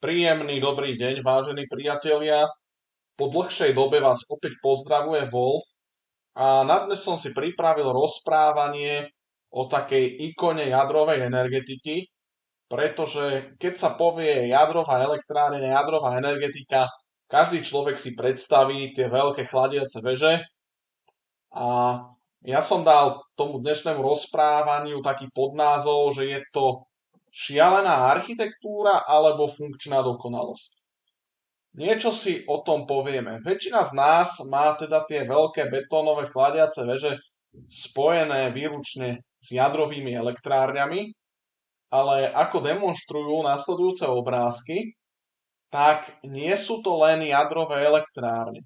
Príjemný dobrý deň, vážení priatelia. Po dlhšej dobe vás opäť pozdravuje Wolf a na dnes som si pripravil rozprávanie o takej ikone jadrovej energetiky, pretože keď sa povie jadrová elektrárne, jadrová energetika, každý človek si predstaví tie veľké chladiace veže a ja som dal tomu dnešnému rozprávaniu taký podnázov, že je to šialená architektúra alebo funkčná dokonalosť. Niečo si o tom povieme. Väčšina z nás má teda tie veľké betónové chladiace veže spojené výlučne s jadrovými elektrárňami, ale ako demonštrujú nasledujúce obrázky, tak nie sú to len jadrové elektrárne.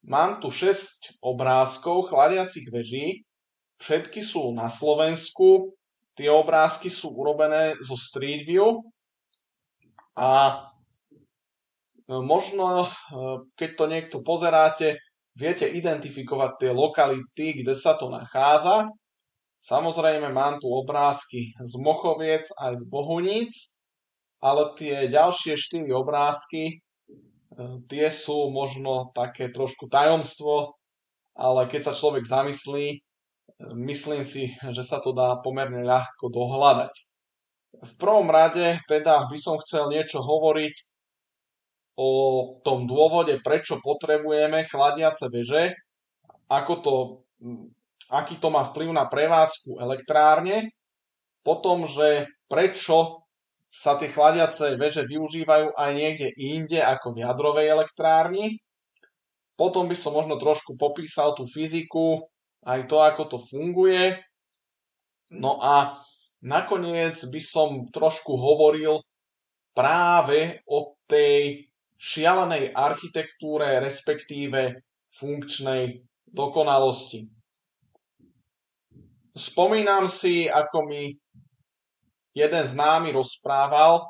Mám tu 6 obrázkov chladiacich veží, všetky sú na Slovensku, tie obrázky sú urobené zo Street View a možno, keď to niekto pozeráte, viete identifikovať tie lokality, kde sa to nachádza. Samozrejme, mám tu obrázky z Mochoviec aj z Bohuníc, ale tie ďalšie 4 obrázky, tie sú možno také trošku tajomstvo, ale keď sa človek zamyslí, myslím si, že sa to dá pomerne ľahko dohľadať. V prvom rade teda by som chcel niečo hovoriť o tom dôvode, prečo potrebujeme chladiace veže, aký to má vplyv na prevádzku elektrárne, potom, že prečo sa tie chladiace veže využívajú aj niekde inde ako v jadrovej elektrárni. Potom by som možno trošku popísal tú fyziku, aj to, ako to funguje. No a nakoniec by som trošku hovoril práve o tej šialenej architektúre, respektíve funkčnej dokonalosti. Spomínam si, ako mi jeden známy rozprával,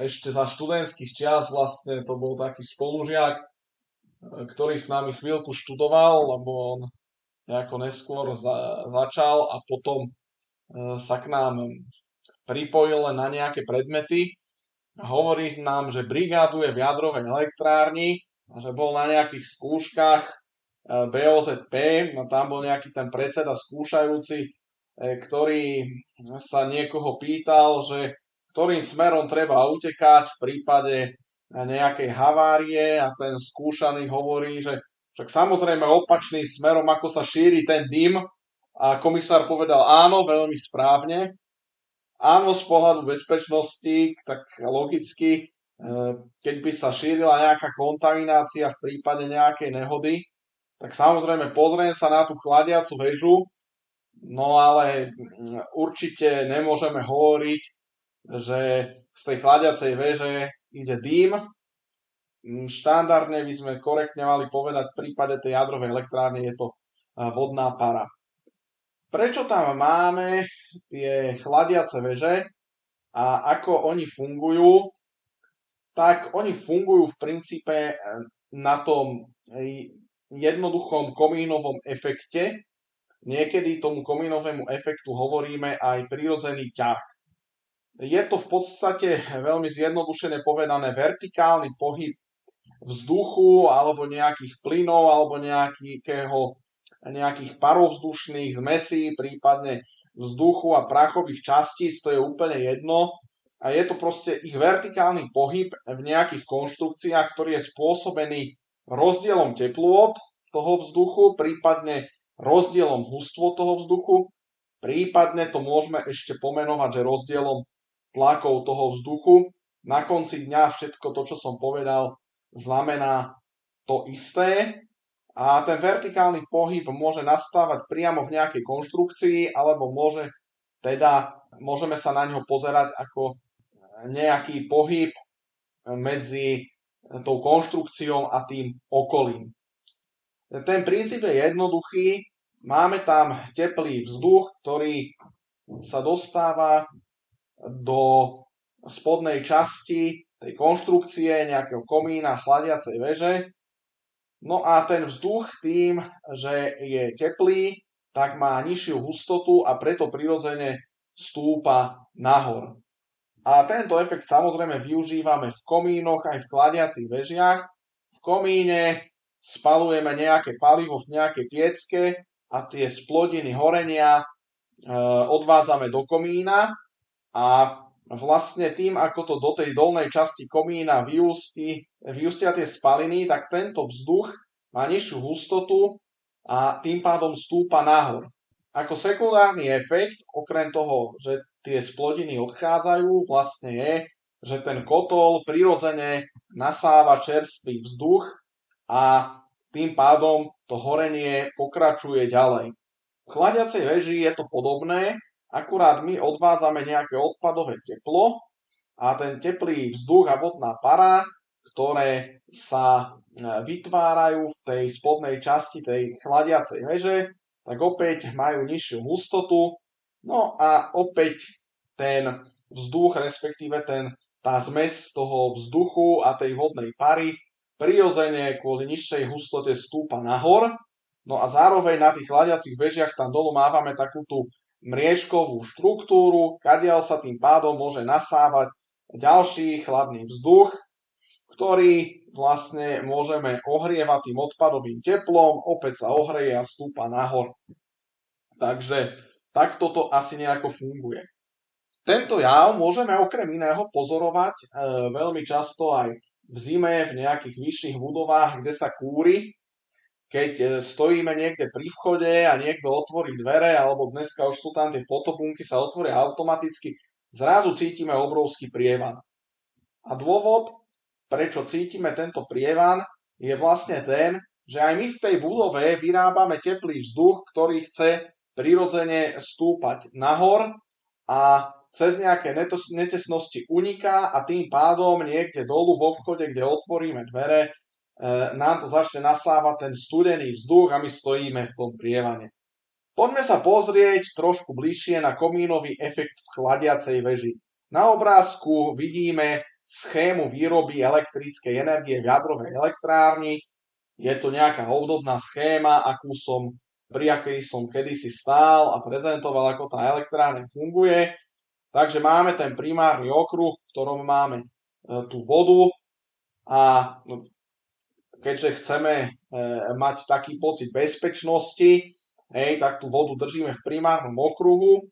ešte za študentských čias vlastne to bol taký spolužiak, ktorý s nami chvíľku študoval, lebo on nejako neskôr začal a potom sa k nám pripojil len na nejaké predmety a hovorí nám, že brigáduje v jadrovej elektrárni a že bol na nejakých skúškach BOZP, no tam bol nejaký ten predseda skúšajúci, ktorý sa niekoho pýtal, že ktorým smerom treba utekať v prípade nejakej havárie a ten skúšaný hovorí, že však samozrejme opačným smerom, ako sa šíri ten dym, a komisár povedal áno, veľmi správne. Áno, z pohľadu bezpečnosti, tak logicky, keď by sa šírila nejaká kontaminácia v prípade nejakej nehody, tak samozrejme pozriem sa na tú chladiacu väžu, no ale určite nemôžeme hovoriť, že z tej chladiacej veže ide dym. Štandardne by sme korektne mali povedať, v prípade tej jadrovej elektrárne je to vodná para. Prečo tam máme tie chladiace veže a ako oni fungujú? Tak oni fungujú v princípe na tom jednoduchom komínovom efekte. Niekedy tomu komínovému efektu hovoríme aj prirodzený ťah. Je to v podstate veľmi zjednodušene povedané vertikálny pohyb vzduchu alebo nejakých plynov alebo nejakých parovzdušných zmesí, prípadne vzduchu a prachových častíc, to je úplne jedno. A je to proste ich vertikálny pohyb v nejakých konštrukciách, ktorý je spôsobený rozdielom teplôt toho vzduchu, prípadne rozdielom hustvot toho vzduchu, prípadne to môžeme ešte pomenovať, že rozdielom tlakov toho vzduchu. Na konci dňa všetko to, čo som povedal, znamená to isté a ten vertikálny pohyb môže nastávať priamo v nejakej konštrukcii alebo môžeme sa na ňo pozerať ako nejaký pohyb medzi tou konštrukciou a tým okolím. Ten princíp je jednoduchý. Máme tam teplý vzduch, ktorý sa dostáva do spodnej časti tej konštrukcie, nejakého komína, chladiacej veže. No a ten vzduch tým, že je teplý, tak má nižšiu hustotu a preto prirodzene stúpa nahor. A tento efekt samozrejme využívame v komínoch aj v chladiacich vežiach. V komíne spalujeme nejaké palivo v nejakej piecke a tie splodiny horenia odvádzame do komína a vlastne tým, ako to do tej dolnej časti komína vyústia tie spaliny, tak tento vzduch má nižšiu hustotu a tým pádom stúpa nahor. Ako sekundárny efekt, okrem toho, že tie splodiny odchádzajú, vlastne je, že ten kotol prirodzene nasáva čerstvý vzduch a tým pádom to horenie pokračuje ďalej. V chladiacej veži je to podobné, akurát my odvádzame nejaké odpadové teplo a ten teplý vzduch a vodná para, ktoré sa vytvárajú v tej spodnej časti tej chladiacej veže, tak opäť majú nižšiu hustotu, no a opäť ten vzduch, respektíve tá zmes toho vzduchu a tej vodnej pary prirodzene kvôli nižšej hustote stúpa nahor, no a zároveň na tých chladiacich vežiach tam dolu mávame takú tú mriežkovú štruktúru, kadiaľ sa tým pádom môže nasávať ďalší chladný vzduch, ktorý vlastne môžeme ohrievať tým odpadovým teplom, opäť sa ohreje a stúpa nahor. Takže takto to asi nejako funguje. Tento jav môžeme okrem iného pozorovať veľmi často aj v zime v nejakých vyšších budovách, kde sa kúri. Keď stojíme niekde pri vchode a niekto otvorí dvere, alebo dneska už sú tam tie fotobunky, sa otvoria automaticky, zrazu cítime obrovský prievan. A dôvod, prečo cítime tento prievan, je vlastne ten, že aj my v tej budove vyrábame teplý vzduch, ktorý chce prirodzene stúpať nahor a cez nejaké netesnosti uniká a tým pádom niekde dolu vo vchode, kde otvoríme dvere, nám to začne nasávať ten studený vzduch a my stojíme v tom prievane. Poďme sa pozrieť trošku bližšie na komínový efekt v chladiacej veži. Na obrázku vidíme schému výroby elektrickej energie v jadrovej elektrárni. Je to nejaká obdobná schéma, pri akej som kedysi stál a prezentoval, ako tá elektrárne funguje. Takže máme ten primárny okruh, v ktorom máme tú vodu a keďže chceme mať taký pocit bezpečnosti, tak tú vodu držíme v primárnom okruhu,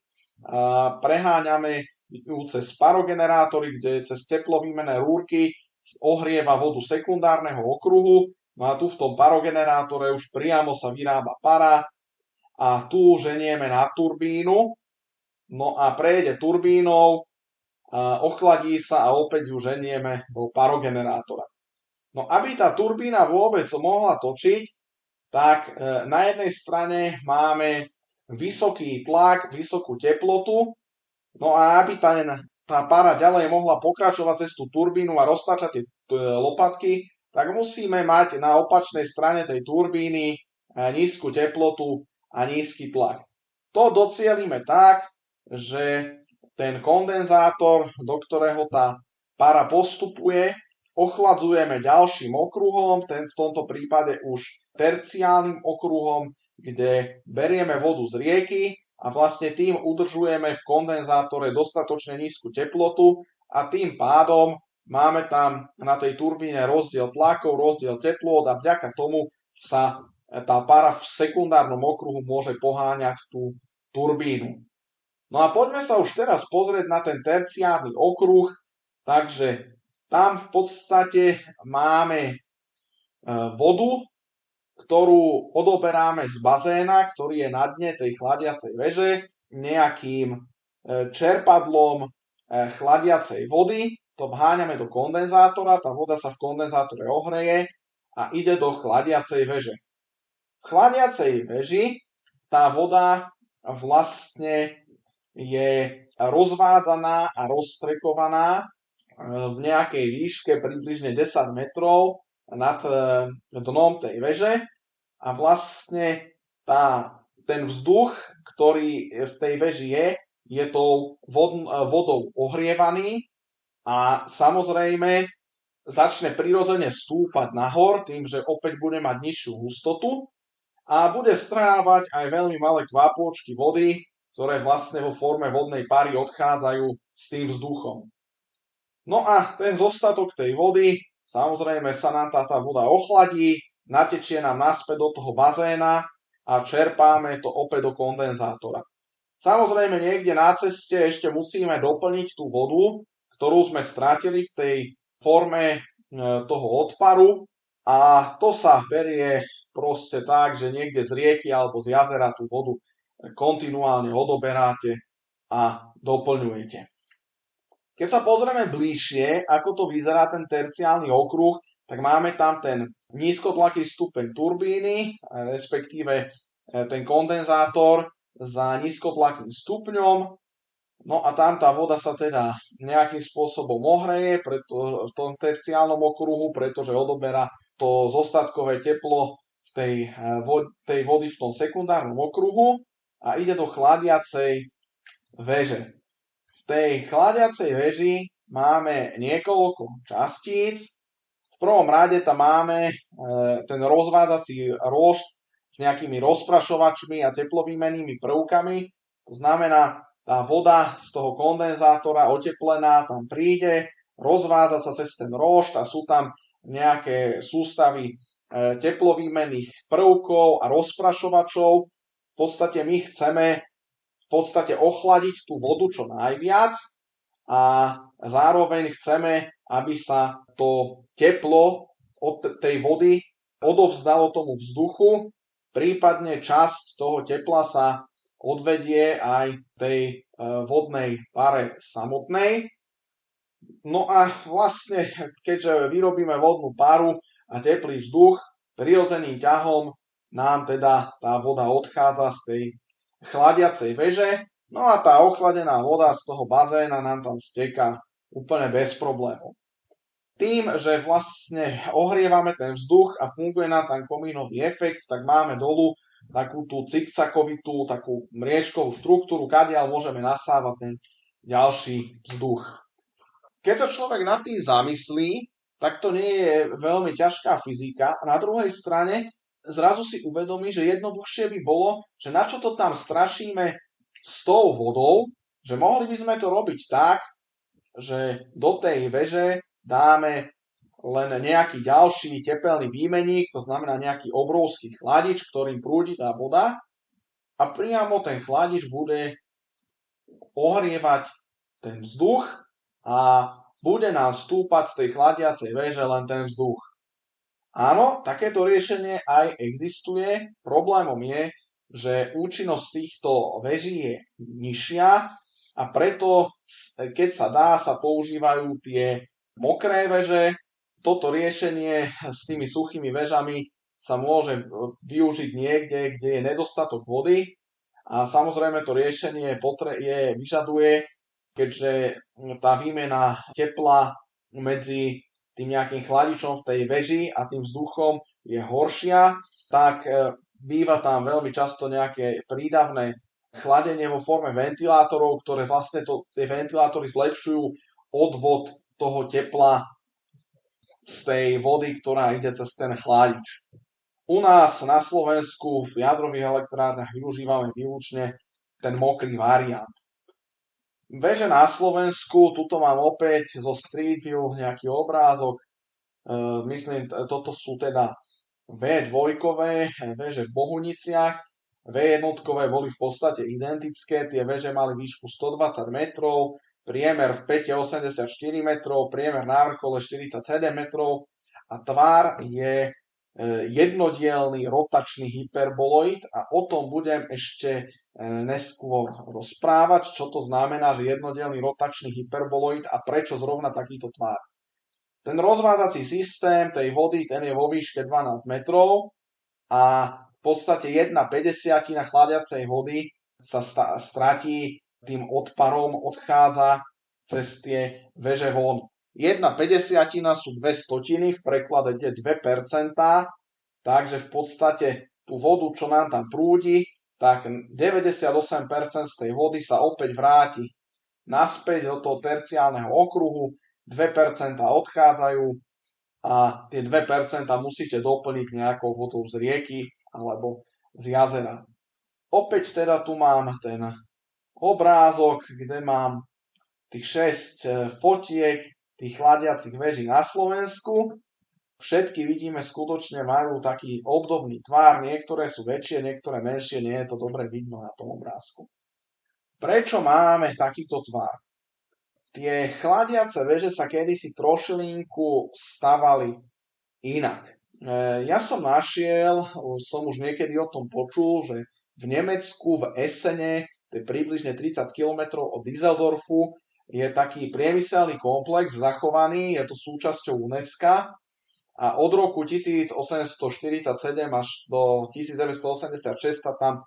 preháňame ju cez parogenerátory, kde cez teplovýmenné rúrky ohrieva vodu sekundárneho okruhu, no a tu v tom parogenerátore už priamo sa vyrába para a tu ženieme na turbínu, no a prejde turbínou, ochladí sa a opäť ju ženieme do parogenerátora. No aby tá turbína vôbec mohla točiť, tak na jednej strane máme vysoký tlak, vysokú teplotu, no a aby tá para ďalej mohla pokračovať cez tú turbínu a roztáčať tie lopatky, tak musíme mať na opačnej strane tej turbíny nízku teplotu a nízky tlak. To docielime tak, že ten kondenzátor, do ktorého tá para postupuje, ochladzujeme ďalším okruhom, v tomto prípade už terciálnym okruhom, kde berieme vodu z rieky a vlastne tým udržujeme v kondenzátore dostatočne nízku teplotu a tým pádom máme tam na tej turbíne rozdiel tlakov, rozdiel teplôt a vďaka tomu sa tá para v sekundárnom okruhu môže poháňať tú turbínu. No a poďme sa už teraz pozrieť na ten terciárny okruh, takže tam v podstate máme vodu, ktorú odoberáme z bazéna, ktorý je na dne tej chladiacej veže, nejakým čerpadlom chladiacej vody, to vháňame do kondenzátora, tá voda sa v kondenzátore ohreje a ide do chladiacej veže. V chladiacej veži tá voda vlastne je rozvádzaná a rozstrekovaná v nejakej výške približne 10 metrov nad dnom tej veže a vlastne ten vzduch, ktorý v tej veži je tou vodou ohrievaný a samozrejme začne prirodzene stúpať nahor tým, že opäť bude mať nižšiu hustotu a bude strávať aj veľmi malé kvapôčky vody, ktoré vlastne vo forme vodnej pary odchádzajú s tým vzduchom. No a ten zostatok tej vody, samozrejme sa nám tá voda ochladí, natečie nám naspäť do toho bazéna a čerpáme to opäť do kondenzátora. Samozrejme niekde na ceste ešte musíme doplniť tú vodu, ktorú sme strátili v tej forme toho odparu a to sa berie proste tak, že niekde z rieky alebo z jazera tú vodu kontinuálne odoberáte a doplňujete. Keď sa pozrieme bližšie, ako to vyzerá ten terciálny okruh, tak máme tam ten nízkotlaký stupeň turbíny, respektíve ten kondenzátor za nízkotlakým stupňom. No a tam tá voda sa teda nejakým spôsobom ohreje v tom terciálnom okruhu, pretože odoberá to zostatkové teplo tej vody v tom sekundárnom okruhu a ide do chladiacej veže. V tej chladiacej veži máme niekoľko častíc. V prvom rade tam máme ten rozvádzací rošt s nejakými rozprašovačmi a teplovýmennými prvkami. To znamená, tá voda z toho kondenzátora oteplená tam príde, rozvádza sa cez ten rošt a sú tam nejaké sústavy teplovýmenných prvkov a rozprašovačov. V podstate my chceme ochladiť tú vodu čo najviac a zároveň chceme, aby sa to teplo od tej vody odovzdalo tomu vzduchu, prípadne časť toho tepla sa odvedie aj tej vodnej pare samotnej. No a vlastne, keďže vyrobíme vodnú paru a teplý vzduch, prirodzeným ťahom nám teda tá voda odchádza z tej chladiacej veže, no a tá ochladená voda z toho bazéna nám tam steká úplne bez problémov. Tým, že vlastne ohrievame ten vzduch a funguje nám tam komínový efekt, tak máme dolu takú tú cikcakovitú, takú mriežkovú štruktúru, kadiaľ môžeme nasávať ten ďalší vzduch. Keď sa človek nad tým zamyslí, tak to nie je veľmi ťažká fyzika. A na druhej strane zrazu si uvedomí, že jednoduchšie by bolo, že na čo to tam strašíme s tou vodou, že mohli by sme to robiť tak, že do tej veže dáme len nejaký ďalší tepelný výmeník, to znamená nejaký obrovský chladič, ktorým prúdi tá voda a priamo ten chladič bude ohrievať ten vzduch a bude nám stúpať z tej chladiacej veže len ten vzduch. Áno, takéto riešenie aj existuje. Problémom je, že účinnosť týchto veží je nižšia a preto, keď sa dá, sa používajú tie mokré veže. Toto riešenie s tými suchými vežami sa môže využiť niekde, kde je nedostatok vody a samozrejme to riešenie vyžaduje, keďže tá výmena tepla medzi tým nejakým chladičom v tej veži a tým vzduchom je horšia, tak býva tam veľmi často nejaké prídavné chladenie vo forme ventilátorov, ktoré vlastne tie ventilátory zlepšujú odvod toho tepla z tej vody, ktorá ide cez ten chladič. U nás na Slovensku v jadrových elektrárniach využívame výlučne ten mokrý variant. Veže na Slovensku, tuto mám opäť zo Street View nejaký obrázok, myslím, toto sú teda V2 veže v Bohuniciach, V1 boli v podstate identické, tie veže mali výšku 120 metrov, priemer v pete 84 metrov, priemer na vrchole 47 metrov a tvar je jednodielny rotačný hyperboloid a o tom budem ešte neskôr rozprávať, čo to znamená, že jednodielny rotačný hyperboloid a prečo zrovna takýto tvar. Ten rozvádzací systém tej vody, ten je vo výške 12 metrov a v podstate 1/50 chladiacej vody sa stratí tým odparom, odchádza cez tie veže von. 1/50 sú 2/100, v preklade 2%, takže v podstate tú vodu, čo nám tam prúdi, tak 98% z tej vody sa opäť vráti naspäť do toho terciálneho okruhu, 2% odchádzajú a tie 2% musíte doplniť nejakou vodou z rieky alebo z jazera. Opäť teda tu mám ten obrázok, kde mám tých 6 fotiek tých chladiacich veží na Slovensku. Všetky vidíme, skutočne majú taký obdobný tvar, niektoré sú väčšie, niektoré menšie, nie je to dobre vidno na tom obrázku. Prečo máme takýto tvar? Tie chladiace veže sa kedysi trošilinku stavali inak. Ja som našiel, som už niekedy o tom počul, že v Nemecku, v Essene, to je približne 30 km od Düsseldorfu, je taký priemyselný komplex zachovaný, je to súčasťou UNESCO a od roku 1847 až do 1986 sa tam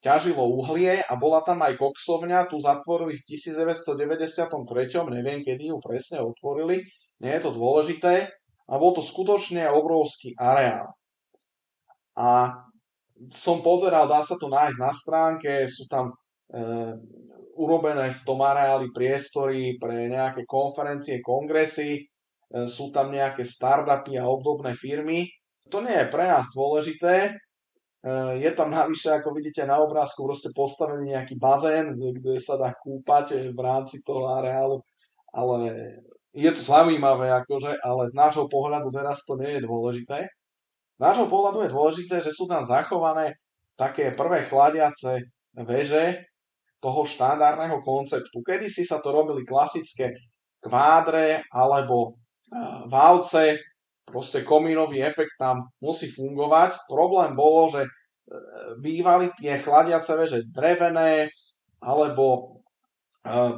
ťažilo uhlie a bola tam aj koksovňa, tu zatvorili v 1993, neviem kedy ju presne otvorili, nie je to dôležité, a bol to skutočne obrovský areál. A som pozeral, dá sa to nájsť na stránke, sú tam urobené v tom areáli priestory pre nejaké konferencie, kongresy, sú tam nejaké startupy a obdobné firmy. To nie je pre nás dôležité, je tam navyše, ako vidíte na obrázku, proste postavený nejaký bazén, kde sa dá kúpať v rámci toho areálu, ale je to zaujímavé, akože, ale z nášho pohľadu teraz to nie je dôležité. Z nášho pohľadu je dôležité, že sú tam zachované také prvé chladiace veže toho štandardného konceptu. Kedysi sa to robili klasické kvádre alebo válce, proste komínový efekt tam musí fungovať. Problém bolo, že bývali tie chladiace veže drevené alebo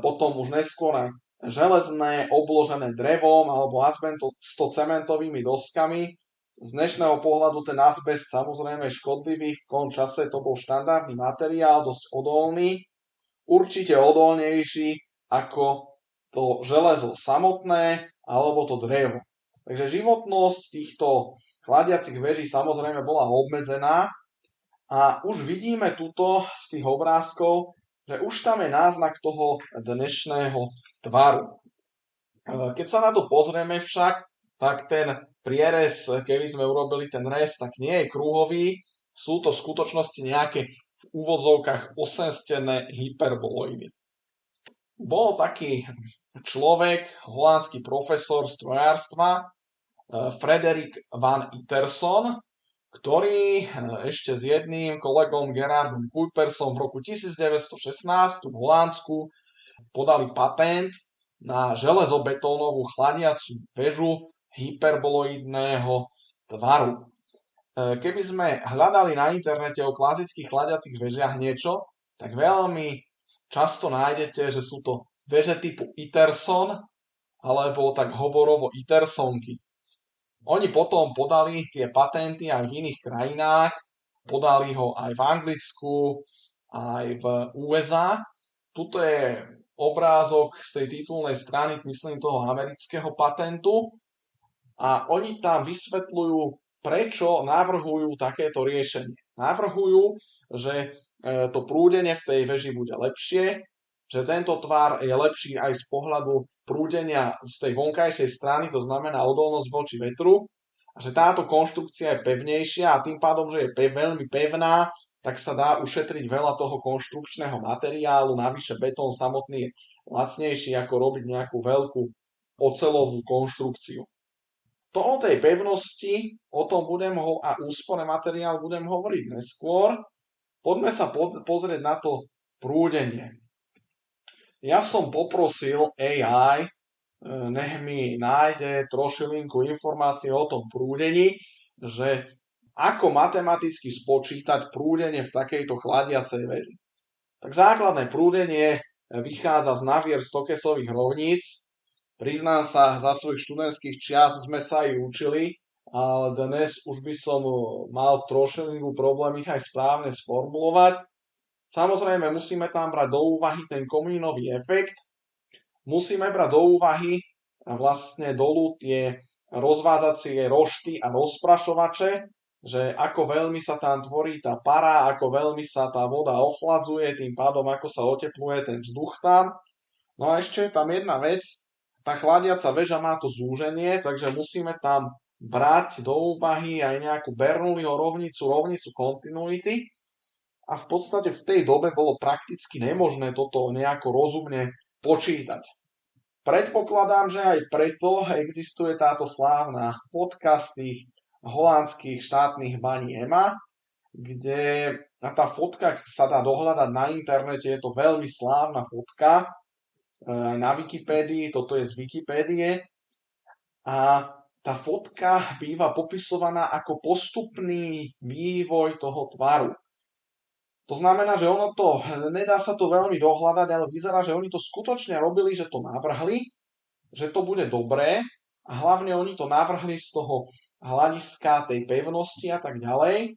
potom už neskôr aj železné, obložené drevom alebo azbestocementovými doskami. Z dnešného pohľadu ten azbest samozrejme je škodlivý, v tom čase to bol štandardný materiál, dosť odolný, určite odolnejší ako to železo samotné alebo to drevo. Takže životnosť týchto chladiacich veží samozrejme bola obmedzená a už vidíme tuto z tých obrázkov, že už tam je náznak toho dnešného tvaru. Keď sa na to pozrieme však, tak ten prierez, keby sme urobili ten rez, tak nie je kruhový, sú to v skutočnosti nejaké v úvodzovkách osenstené hyperboloidy. Bol taký človek, holandský profesor strojárstva, Frederik van Iterson, ktorý ešte s jedným kolegom Gerardom Kuipersom v roku 1916 v Holandsku podali patent na železobetónovú chladiacu väžu hyperboloidného tvaru. Keby sme hľadali na internete o klasických chladiacich vežiach niečo, tak veľmi často nájdete, že sú to veže typu Iterson alebo tak hovorovo Itersonky. Oni potom podali tie patenty aj v iných krajinách, podali ho aj v Anglicku, aj v USA. Tuto je obrázok z tej titulnej strany, myslím toho amerického patentu a oni tam vysvetľujú, prečo navrhujú takéto riešenie. Navrhujú, že to prúdenie v tej veži bude lepšie, že tento tvar je lepší aj z pohľadu prúdenia z tej vonkajšej strany, to znamená odolnosť voči vetru, a že táto konštrukcia je pevnejšia a tým pádom, že je veľmi pevná, tak sa dá ušetriť veľa toho konštrukčného materiálu, navyše betón samotný je lacnejší ako robiť nejakú veľkú oceľovú konštrukciu. To o tej pevnosti, o tom a úspore materiálu budem hovoriť neskôr. Poďme sa pozrieť na to prúdenie. Ja som poprosil AI, nech mi nájde trošilinku informácie o tom prúdení, že ako matematicky spočítať prúdenie v takejto chladiacej veži. Tak základné prúdenie vychádza z navier Stokesových rovníc. Priznám sa, za svojich študentských čias sme sa aj učili, ale dnes už by som mal trošilinku problém ich aj správne sformulovať. Samozrejme, musíme tam brať do úvahy ten komínový efekt. Musíme brať do úvahy vlastne dolu tie rozvádzacie rošty a rozprašovače, že ako veľmi sa tam tvorí tá para, ako veľmi sa tá voda ochladzuje, tým pádom ako sa otepluje ten vzduch tam. No a ešte je tam jedna vec, tá chladiaca väža má to zúženie, takže musíme tam brať do úvahy aj nejakú Bernoulliho rovnicu kontinuity. A v podstate v tej dobe bolo prakticky nemožné toto nejako rozumne počítať. Predpokladám, že aj preto existuje táto slávna fotka z tých holandských štátnych baní EMA, kde tá fotka sa dá dohľadať na internete, je to veľmi slávna fotka, aj na Wikipédii, toto je z Wikipédie, a tá fotka býva popisovaná ako postupný vývoj toho tvaru. To znamená, že nedá sa to veľmi dohľadať, ale vyzerá, že oni to skutočne robili, že to navrhli, že to bude dobré a hlavne oni to navrhli z toho hľadiska tej pevnosti a tak ďalej.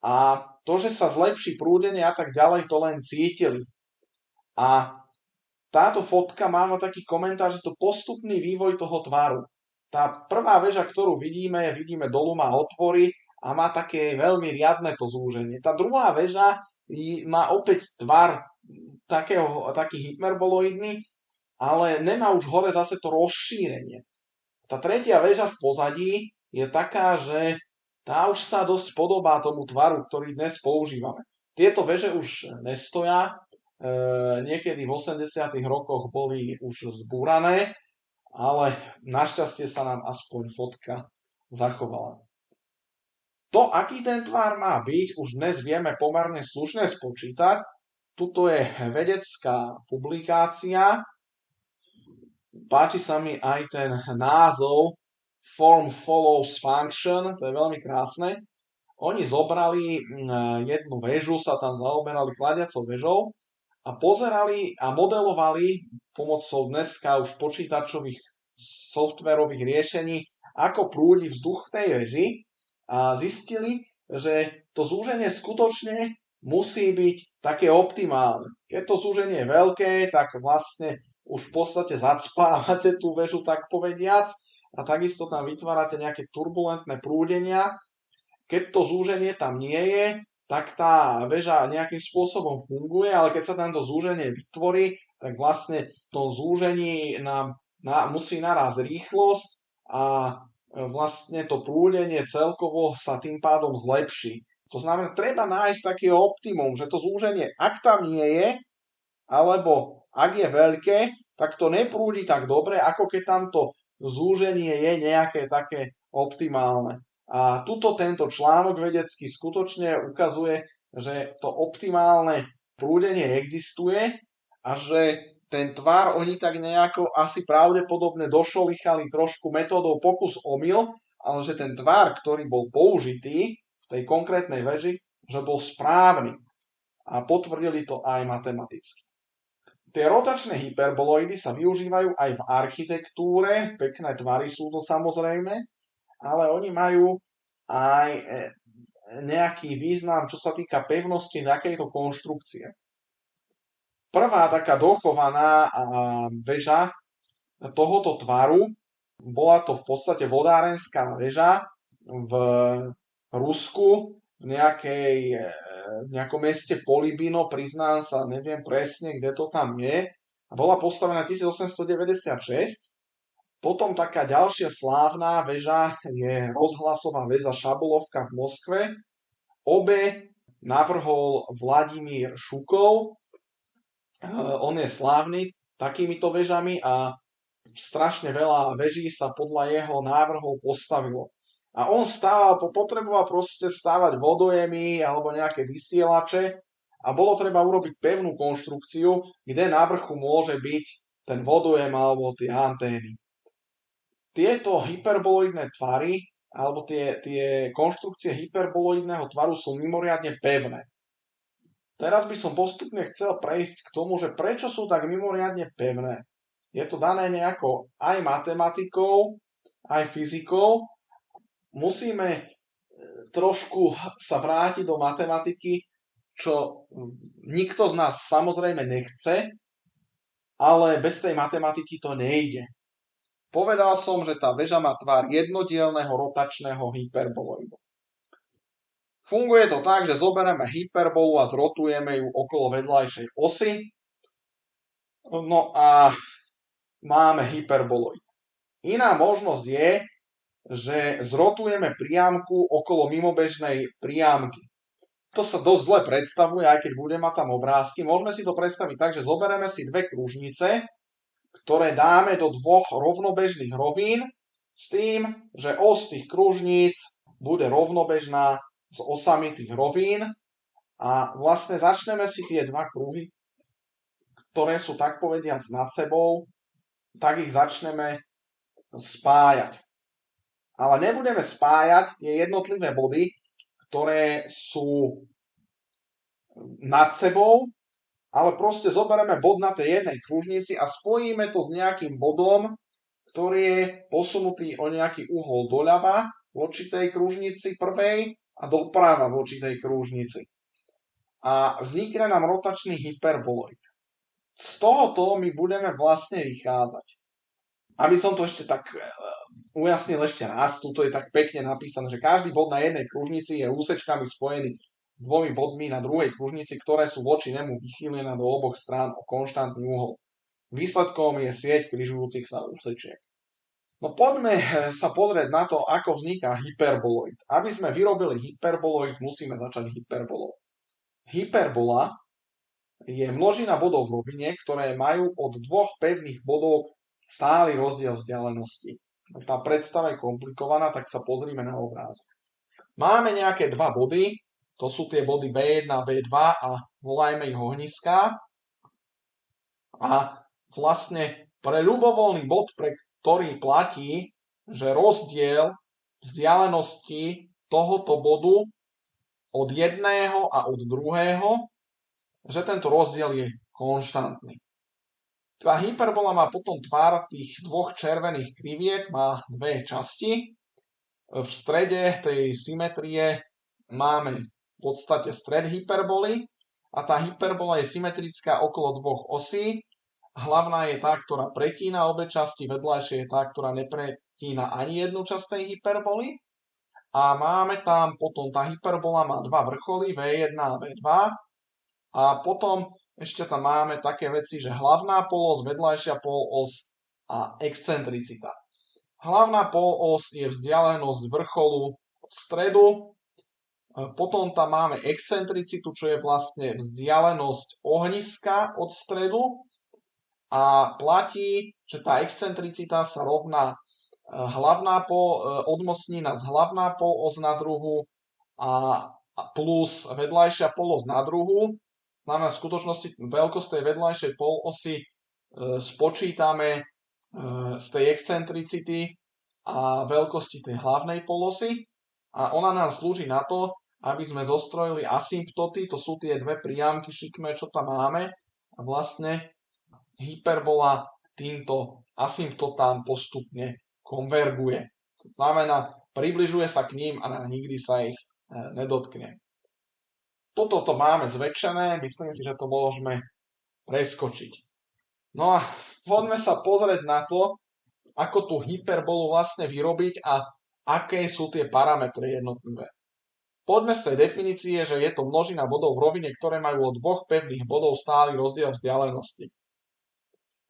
A to, že sa zlepší prúdenie a tak ďalej, to len cítili. A táto fotka máva taký komentár, že to postupný vývoj toho tvaru. Tá prvá väža, ktorú vidíme dolu má otvory a má také veľmi riadne to zúženie. Tá druhá väža má opäť tvar taký hyperboloidný, ale nemá už hore zase to rozšírenie. Tá tretia väža v pozadí je taká, že tá už sa dosť podobá tomu tvaru, ktorý dnes používame. Tieto väže už nestoja, niekedy v 80. rokoch boli už zbúrané, ale našťastie sa nám aspoň fotka zachovala. To, aký ten tvar má byť, už dnes vieme pomerne slušne spočítať. Tuto je vedecká publikácia. Páči sa mi aj ten názov Form follows function, to je veľmi krásne. Oni zobrali jednu väžu, sa tam zaoberali kladiacou väžou a pozerali a modelovali pomocou dneska už počítačových softverových riešení, ako prúdi vzduch v tej väži, a zistili, že to zúženie skutočne musí byť také optimálne. Keď to zúženie je veľké, tak vlastne už v podstate zacpávate tú väžu, tak povediac, a takisto tam vytvárate nejaké turbulentné prúdenia. Keď to zúženie tam nie je, tak tá väža nejakým spôsobom funguje, ale keď sa tam to zúženie vytvorí, tak vlastne v tom zúžení nám musí narásť rýchlosť a vlastne to prúdenie celkovo sa tým pádom zlepší. To znamená, treba nájsť také optimum, že to zúženie, ak tam nie je, alebo ak je veľké, tak to neprúdi tak dobre, ako keď tamto zúženie je nejaké také optimálne. A tento článok vedecký skutočne ukazuje, že to optimálne prúdenie existuje a že ten tvar oni tak nejako asi pravdepodobne došolichali trošku metódou pokus-omyl, ale že ten tvar, ktorý bol použitý v tej konkrétnej väži, že bol správny. A potvrdili to aj matematicky. Tie rotačné hyperboloidy sa využívajú aj v architektúre, pekné tvary sú to samozrejme, ale oni majú aj nejaký význam, čo sa týka pevnosti takejto konštrukcie. Prvá taká dochovaná väža tohoto tvaru, bola to v podstate vodárenská väža v Rusku, v nejakom meste Polibino, priznám sa, neviem presne, kde to tam je. Bola postavená 1896. Potom taká ďalšia slávna väža je rozhlasová väža Šabulovka v Moskve. Obe navrhol Vladimír Šukov. On je slávny takýmito väžami a strašne veľa väží sa podľa jeho návrhov postavilo. A on potreboval proste stávať vodojemy alebo nejaké vysielače a bolo treba urobiť pevnú konštrukciu, kde na vrchu môže byť ten vodojem alebo tie antény. Tieto hyperboloidné tvary alebo tie konštrukcie hyperboloidného tvaru sú mimoriadne pevné. Teraz by som postupne chcel prejsť k tomu, že prečo sú tak mimoriadne pevné. Je to dané nejako aj matematikou, aj fyzikou. Musíme trošku sa vrátiť do matematiky, čo nikto z nás samozrejme nechce, ale bez tej matematiky to nejde. Povedal som, že tá väža má tvar jednodielneho rotačného hyperboloidu. Funguje to tak, že zoberieme hyperbolu a zrotujeme ju okolo vedľajšej osy. No a máme hyperboloid. Iná možnosť je, že zrotujeme priamku okolo mimobežnej priamky. To sa dosť zle predstavuje, aj keď budeme mať tam obrázky. Môžeme si to predstaviť tak, že zoberieme si dve kružnice ktoré dáme do dvoch rovnobežných rovín s tým, že os tých kružníc bude rovnobežná s osami tých rovín a vlastne začneme si tie dva kruhy, ktoré sú tak povediac nad sebou, tak ich začneme spájať. Ale nebudeme spájať tie jednotlivé body, ktoré sú nad sebou, ale proste zoberieme bod na tej jednej kružnici a spojíme to s nejakým bodom, ktorý je posunutý o nejaký uhol doľava voči tej kružnici prvej a doprava voči tej kružnici. A vznikne nám rotačný hyperboloid. Z tohoto my budeme vlastne vychádzať. Aby som to ešte tak ujasnil ešte raz, tuto je tak pekne napísané, že každý bod na jednej kružnici je úsečkami spojený s dvomi bodmi na druhej kružnici, ktoré sú voči nemu vychýlené do oboch strán o konštantný uhol. Výsledkom je sieť križujúcich sa úsečiek. No poďme sa pozrieť na to, ako vzniká hyperboloid. Aby sme vyrobili hyperboloid, musíme začať hyperbolou. Hyperbola je množina bodov v rovine, ktoré majú od dvoch pevných bodov stály rozdiel vzdialenosti. Tá predstava je komplikovaná, tak sa pozrime na obrázok. Máme nejaké dva body, to sú tie body B1 a B2 a volajme ich ohniská. A vlastne pre ľubovoľný bod, pre ktorý platí, že rozdiel vzdialenosti tohoto bodu od jedného a od druhého, že tento rozdiel je konštantný. Tá hyperbola má potom tvar tých dvoch červených kriviek, má dve časti. V strede tej symetrie máme v podstate stred hyperboly a tá hyperbola je symetrická okolo dvoch osí. Hlavná je tá, ktorá pretína obe časti, vedľajšia je tá, ktorá nepretína ani jednu časť tej hyperboly. A máme tam potom, tá hyperbola má dva vrcholy, V1 a V2. A potom ešte tam máme také veci, že hlavná polos, vedľajšia polos a excentricita. Hlavná polos je vzdialenosť vrcholu od stredu. Potom tam máme excentricitu, čo je vlastne vzdialenosť ohniska od stredu. A platí, že tá excentricita sa rovná odmocnina z hlavná polos na druhu a plus vedľajšia polos na druhu. Znamená, v skutočnosti veľkosť tej vedľajšej polosy spočítame z tej excentricity a veľkosti tej hlavnej polosy a ona nám slúži na to, aby sme zostrojili asymptoty, to sú tie dve priamky šikmé, čo tam máme a vlastne hyperbola týmto asymptotám postupne konverguje. To znamená, približuje sa k ním a nikdy sa ich nedotkne. Toto máme zväčšené, myslím si, že to môžeme preskočiť. No a poďme sa pozrieť na to, ako tú hyperbolu vlastne vyrobiť a aké sú tie parametre jednotlivé. Poďme z tej definície, že je to množina bodov v rovine, ktoré majú od dvoch pevných bodov stály rozdiel vzdialenosti.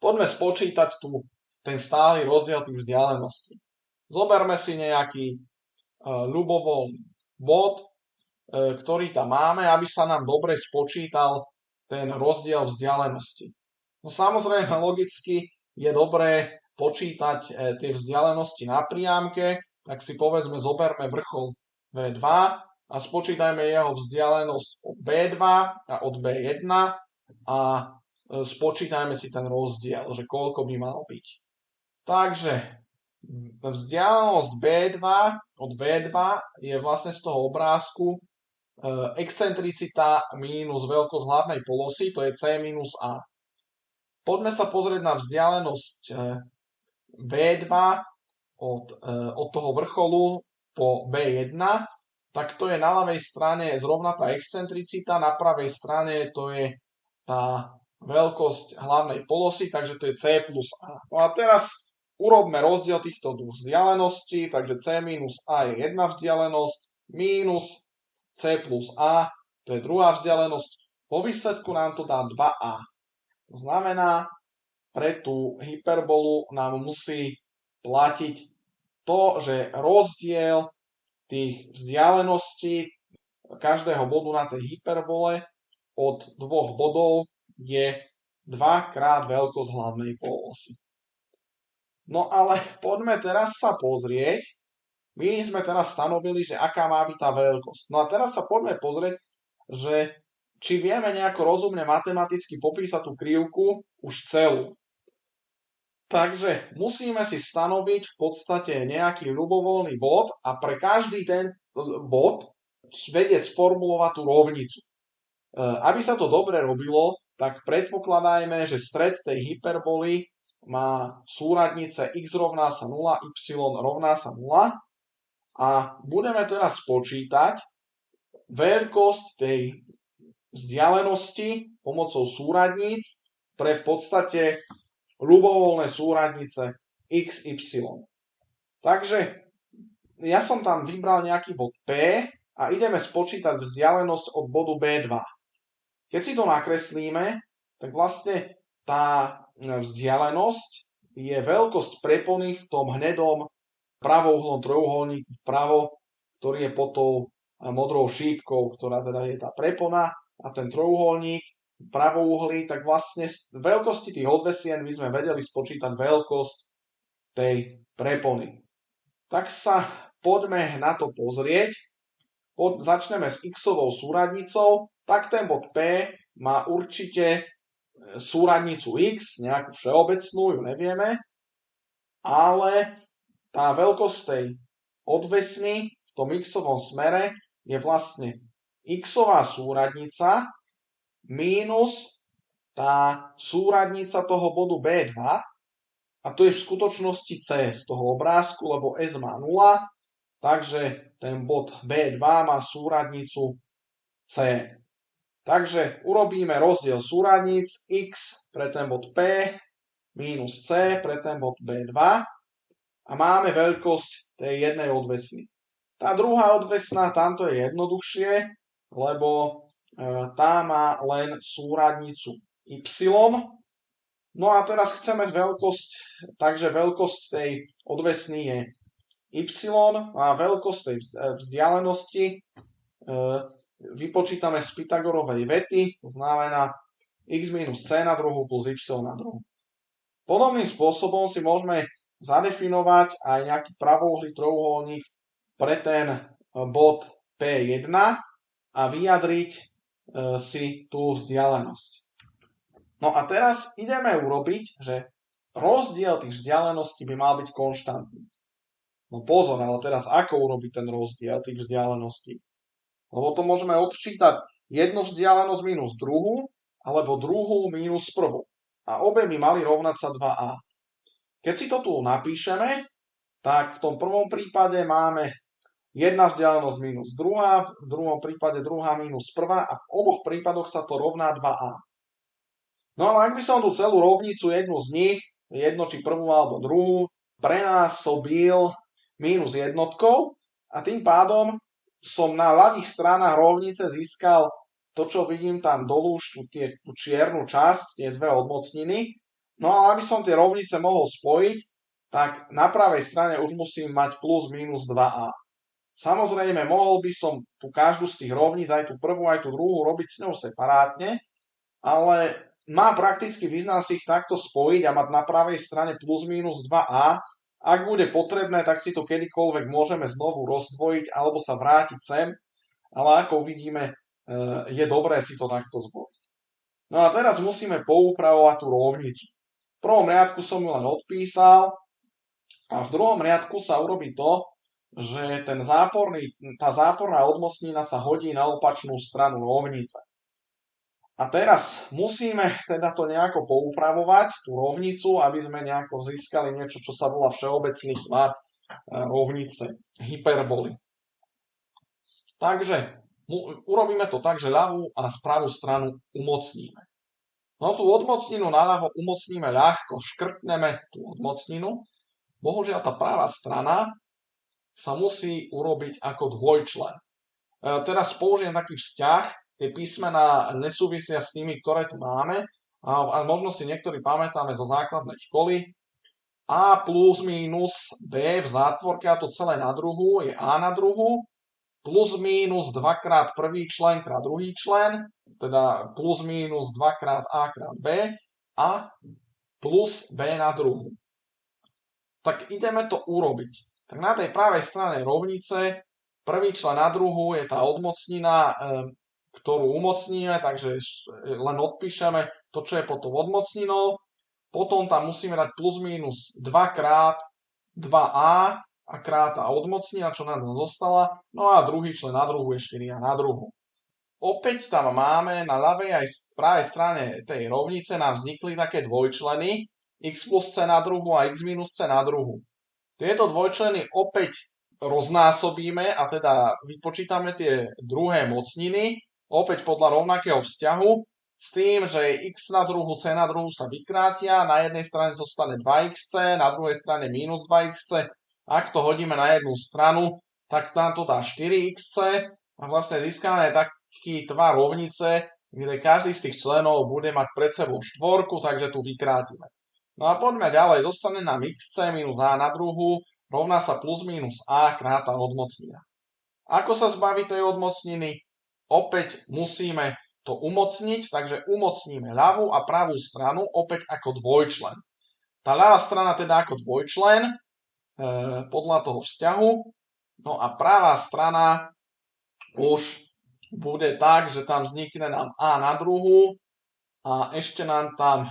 Poďme spočítať ten stály rozdiel tých vzdialeností. Zoberme si nejaký ľubovoľný bod, ktorý tam máme, aby sa nám dobre spočítal ten rozdiel vzdialenosti. No samozrejme, logicky je dobré počítať tie vzdialenosti na priamke, tak si povedzme, zoberme vrchol V2 a spočítajme jeho vzdialenosť od B2 a od B1 a spočítajme si ten rozdiel, že koľko by mal byť. Takže vzdialenosť B2 od B2 je vlastne z toho obrázku excentricita mínus veľkosť hlavnej polosy, to je C minus A. Poďme sa pozrieť na vzdialenosť V2 od toho vrcholu po B1, tak to je na ľavej strane zrovna tá excentricita, na pravej strane to je tá veľkosť hlavnej polosy, takže to je C plus A. No a teraz urobme rozdiel týchto dvoch vzdialeností, takže C minus A je jedna vzdialenosť, mínus C plus A, to je druhá vzdialenosť. Po výsledku nám to dá 2A. To znamená, pre tú hyperbolu nám musí platiť to, že rozdiel tých vzdialeností každého bodu na tej hyperbole od dvoch bodov je 2 krát veľkosť hlavnej polosy. No ale poďme teraz sa pozrieť. My sme teraz stanovili, že aká má byť tá veľkosť. No a teraz sa poďme pozrieť, že či vieme nejako rozumne matematicky popísať tú krivku už celú. Takže musíme si stanoviť v podstate nejaký ľubovoľný bod a pre každý ten bod vedieť sformulovať tú rovnicu. Aby sa to dobre robilo, tak predpokladajme, že stred tej hyperboly má súradnice x rovná sa 0, y rovná sa 0 a budeme teraz počítať veľkosť tej vzdialenosti pomocou súradníc pre v podstate ľubovoľné súradnice x, y. Takže ja som tam vybral nejaký bod P a ideme spočítať vzdialenosť od bodu B2. Keď si to nakreslíme, tak vlastne tá vzdialenosť je veľkosť prepony v tom hnedom pravouhlom trojuholníku vpravo, ktorý je pod tou modrou šípkou, ktorá teda je tá prepona a ten trojuholník pravouhlý, tak vlastne z veľkosti tých odvesien by sme vedeli spočítať veľkosť tej prepony. Tak sa poďme na to pozrieť. Začneme s x-ovou súradnicou, tak ten bod P má určite súradnicu x, nejakú všeobecnú, ju nevieme, ale tá veľkosť tej odvesny v tom x-ovom smere je vlastne x-ová súradnica mínus tá súradnica toho bodu B2 a to je v skutočnosti C z toho obrázku, lebo S má 0, takže ten bod B2 má súradnicu C. Takže urobíme rozdiel súradníc x pre ten bod P minus C pre ten bod B2 a máme veľkosť tej jednej odvesny. Tá druhá odvesná, tamto je jednoduchšie, lebo tá má len súradnicu y. No a teraz chceme veľkosť, takže veľkosť tej odvesny je y a veľkosť tej vzdialenosti vypočítame z Pythagorovej vety, to znamená x minus c na druhu plus y na druhu. Podobným spôsobom si môžeme zadefinovať aj nejaký pravouhlý trojuholník pre ten bod P1 a vyjadriť si tú vzdialenosť. No a teraz ideme urobiť, že rozdiel tých vzdialeností by mal byť konštantný. No pozor, ale teraz ako urobiť ten rozdiel tých vzdialeností? Lebo to môžeme odčítať jednu vzdialenosť minus druhú, alebo druhú minus prvú. A obe by mali rovnať sa 2a. Keď si to tu napíšeme, tak v tom prvom prípade máme jedna vzdialenosť minus druhá, v druhom prípade druhá minus prvá a v oboch prípadoch sa to rovná 2a. No ale ak by som tú celú rovnicu, jednu z nich, jedno či prvú alebo druhú, prenásobil minus jednotkou a tým pádom som na ľavých stranách rovnice získal to, čo vidím tam dolu, tú čiernu časť, tie dve odmocniny. No ale aby som tie rovnice mohol spojiť, tak na pravej strane už musím mať plus minus 2a. Samozrejme, mohol by som tu každú z tých rovníc, aj tú prvú, aj tú druhú, robiť s ňou separátne, ale má prakticky význam si ich takto spojiť a mať na pravej strane plus minus 2a. Ak bude potrebné, tak si to kedykoľvek môžeme znovu rozdvojiť alebo sa vrátiť sem, ale ako uvidíme, je dobré si to takto zboriť. No a teraz musíme poupravovať tú rovnicu. V prvom riadku som ju len odpísal a v druhom riadku sa urobí to, že tá záporná odmocnina sa hodí na opačnú stranu rovnice. A teraz musíme teda to nejako poupravovať, tú rovnicu, aby sme nejako získali niečo, čo sa volá všeobecný tvar rovnice, hyperboly. Takže urobíme to tak, že ľavú a pravú stranu umocníme. No tú odmocninu naľavo umocníme ľahko, škrtneme tú odmocninu. Bohužiaľ tá pravá strana sa musí urobiť ako dvojčlen. Teraz použijem taký vzťah, tie písmená nesúvisia s tými, ktoré tu máme, a možno si niektorí pamätáme zo základnej školy. A plus minus b v zátvorke, a to celé na druhu, je a na druhu, plus minus 2 krát prvý člen krát druhý člen, teda plus minus 2 krát a krát b, a plus b na druhu. Tak ideme to urobiť. Tak na tej pravej strane rovnice prvý člen na druhu je tá odmocnina, ktorú umocníme, takže len odpíšeme to, čo je pod tou odmocninou. Potom tam musíme dať plus minus 2 krát 2a a krát tá odmocnina, čo nám zostala. No a druhý člen na druhu je 4a na druhu. Opäť tam máme na ľavej aj pravej strane tej rovnice nám vznikli také dvojčleny x plus c na druhu a x minus c na druhu. Tieto dvojčleny opäť roznásobíme a teda vypočítame tie druhé mocniny opäť podľa rovnakého vzťahu s tým, že x na druhu, c na druhu sa vykrátia, na jednej strane zostane 2xc, na druhej strane minus 2xc. Ak to hodíme na jednu stranu, tak nám to dá 4xc a vlastne získame taký tvar rovnice, kde každý z tých členov bude mať pred sebou štvorku, takže tu vykrátime. No a poďme ďalej, zostane nám xc minus a na druhu rovná sa plus minus a krát tá odmocnina. Ako sa zbaviť tej odmocniny? Opäť musíme to umocniť, takže umocníme ľavú a pravú stranu opäť ako dvojčlen. Tá ľavá strana teda ako dvojčlen podľa toho vzťahu, no a pravá strana už bude tak, že tam vznikne nám a na druhu a ešte nám tam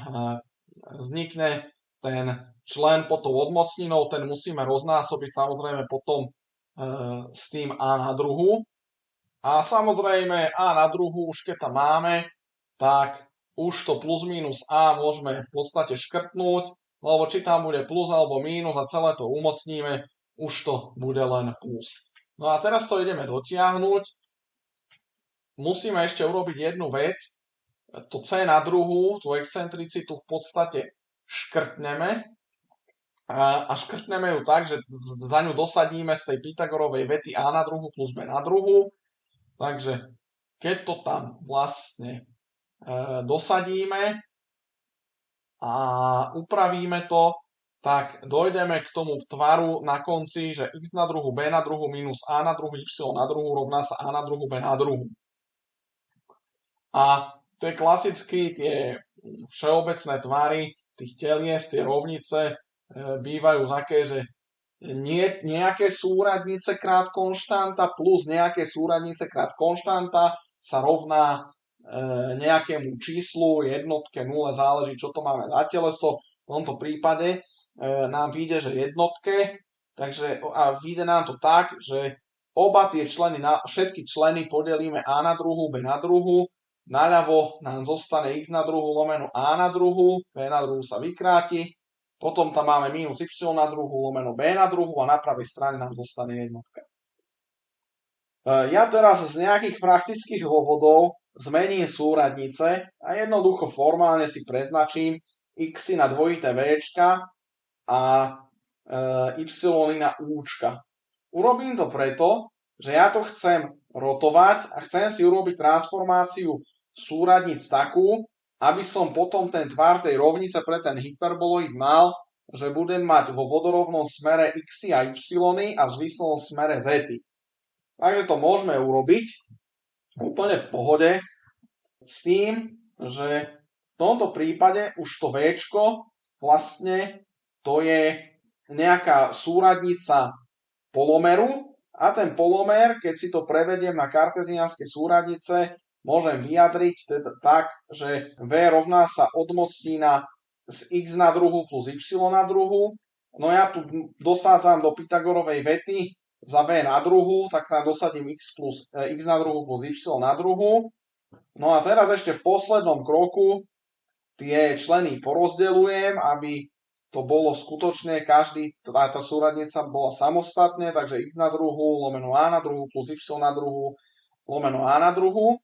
vznikne ten člen pod tou odmocninou, ten musíme roznásobiť samozrejme potom s tým a na druhu. A samozrejme a na druhu, už keď tam máme, tak už to plus minus a môžeme v podstate škrtnúť, lebo či tam bude plus alebo mínus a celé to umocníme, už to bude len plus. No a teraz to ideme dotiahnuť. Musíme ešte urobiť jednu vec. To c na druhu, tú excentricitu v podstate škrtneme a škrtneme ju tak, že za ňu dosadíme z tej Pythagorovej vety a na druhu plus b na druhu. Takže keď to tam vlastne dosadíme a upravíme to, tak dojdeme k tomu tvaru na konci, že x na druhu b na druhu minus a na druhu y na druhu rovná sa a na druhu b na druhu. A to je klasicky tie všeobecné tvary tých telies, tie rovnice bývajú také, že nejaké súradnice krát konštanta plus nejaké súradnice krát konštanta sa rovná nejakému číslu, jednotke, nule, záleží, čo to máme za teleso. V tomto prípade nám vyjde, že jednotke, takže a vyjde nám to tak, že oba tie členy, všetky členy podelíme a na druhu, b na druhu, naľavo nám zostane x na druhu lomeno a na druhu, b na druhu sa vykráti, potom tam máme minus y na druhu lomeno b na druhu a na pravej strane nám zostane jednotka. Ja teraz z nejakých praktických dôvodov zmením súradnice a jednoducho formálne si preznačím x na dvojité včka a y na účka. Urobím to preto, že ja to chcem rotovať a chcem si urobiť transformáciu súradnic takú, aby som potom ten tvar tej rovnice pre ten hyperboloid mal, že budem mať vo vodorovnom smere x a y a v zvislom smere z. Takže to môžeme urobiť úplne v pohode s tým, že v tomto prípade už to včko vlastne to je nejaká súradnica polomeru a ten polomer, keď si to prevediem na karteziánske súradnice, môžem vyjadriť teda tak, že v rovná sa odmocnina z x na druhu plus y na druhu. No ja tu dosádzam do Pythagorovej vety za v na druhu, tak tam dosadím x na druhu plus y na druhu. No a teraz ešte v poslednom kroku tie členy porozdeľujem, aby to bolo skutočne, tá súradnica bola samostatne, takže x na druhu lomeno a na druhu plus y na druhu lomeno a na druhu.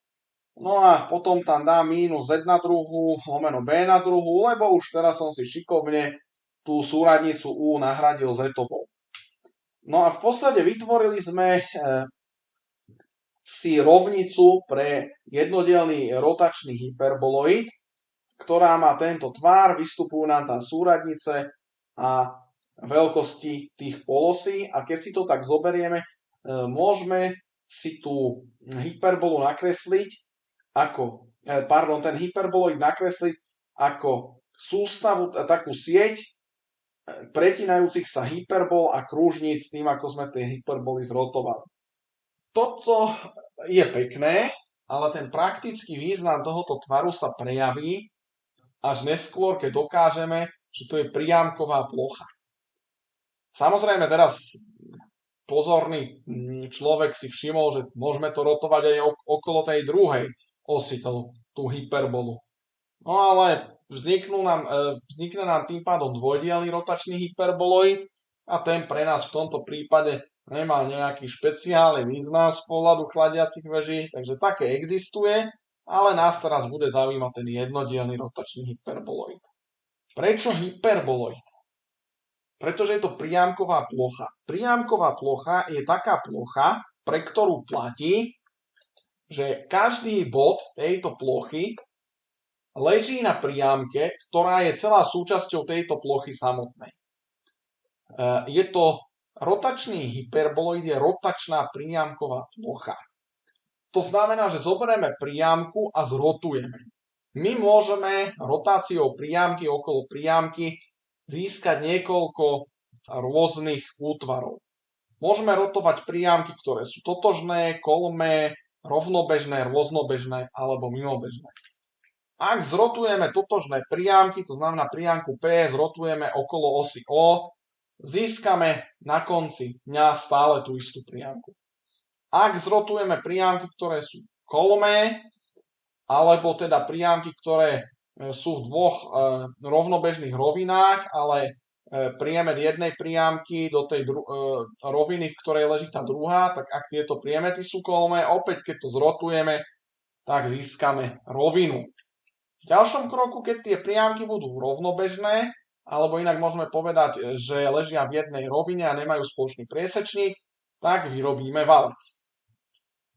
No a potom tam dám mínus z na druhu lomeno b na druhu, lebo už teraz som si šikovne tú súradnicu u nahradil z-ovou. No a v podstate vytvorili sme si rovnicu pre jednodielny rotačný hyperboloid, ktorá má tento tvar, vystupujú nám tam súradnice a veľkosti tých polosí a keď si to tak zoberieme, môžeme si tú hyperbolu nakresliť ten hyperboloid nakresliť ako sústavu, takú sieť pretínajúcich sa hyperbol a krúžnic tým, ako sme tie hyperboly zrotovali. Toto je pekné, ale ten praktický význam tohoto tvaru sa prejaví až neskôr, keď dokážeme, že to je priamková plocha. Samozrejme teraz pozorný človek si všimol, že môžeme to rotovať aj okolo tej druhej osy, tú hyperbolu. No ale vznikne nám tým pádom dvojdielny rotačný hyperboloid a ten pre nás v tomto prípade nemá nejaký špeciálny význam z pohľadu chladiacich veží, takže také existuje, ale nás teraz bude zaujímať ten jednodielny rotačný hyperboloid. Prečo hyperboloid? Pretože je to priamková plocha. Priamková plocha je taká plocha, pre ktorú platí, že každý bod tejto plochy leží na priamke, ktorá je celá súčasťou tejto plochy samotnej. Je to rotačný hyperboloid, je rotačná priamková plocha. To znamená, že zoberieme priamku a zrotujeme. My môžeme rotáciou priamky okolo priamky získať niekoľko rôznych útvarov. Môžeme rotovať priamky, ktoré sú totožné, kolmé, rovnobežné, rôznobežné alebo mimobežné. Ak zrotujeme totožné priamky, to znamená priamku P, zrotujeme okolo osy O, získame na konci dňa stále tú istú priamku. Ak zrotujeme priamky, ktoré sú kolmé, alebo teda priamky, ktoré sú v dvoch rovnobežných rovinách, ale priemer jednej priamky do tej roviny, v ktorej leží tá druhá, tak ak tieto priemety sú kolmé, opäť keď to zrotujeme, tak získame rovinu. V ďalšom kroku, keď tie priamky budú rovnobežné, alebo inak môžeme povedať, že ležia v jednej rovine a nemajú spoločný priesečník, tak vyrobíme valec.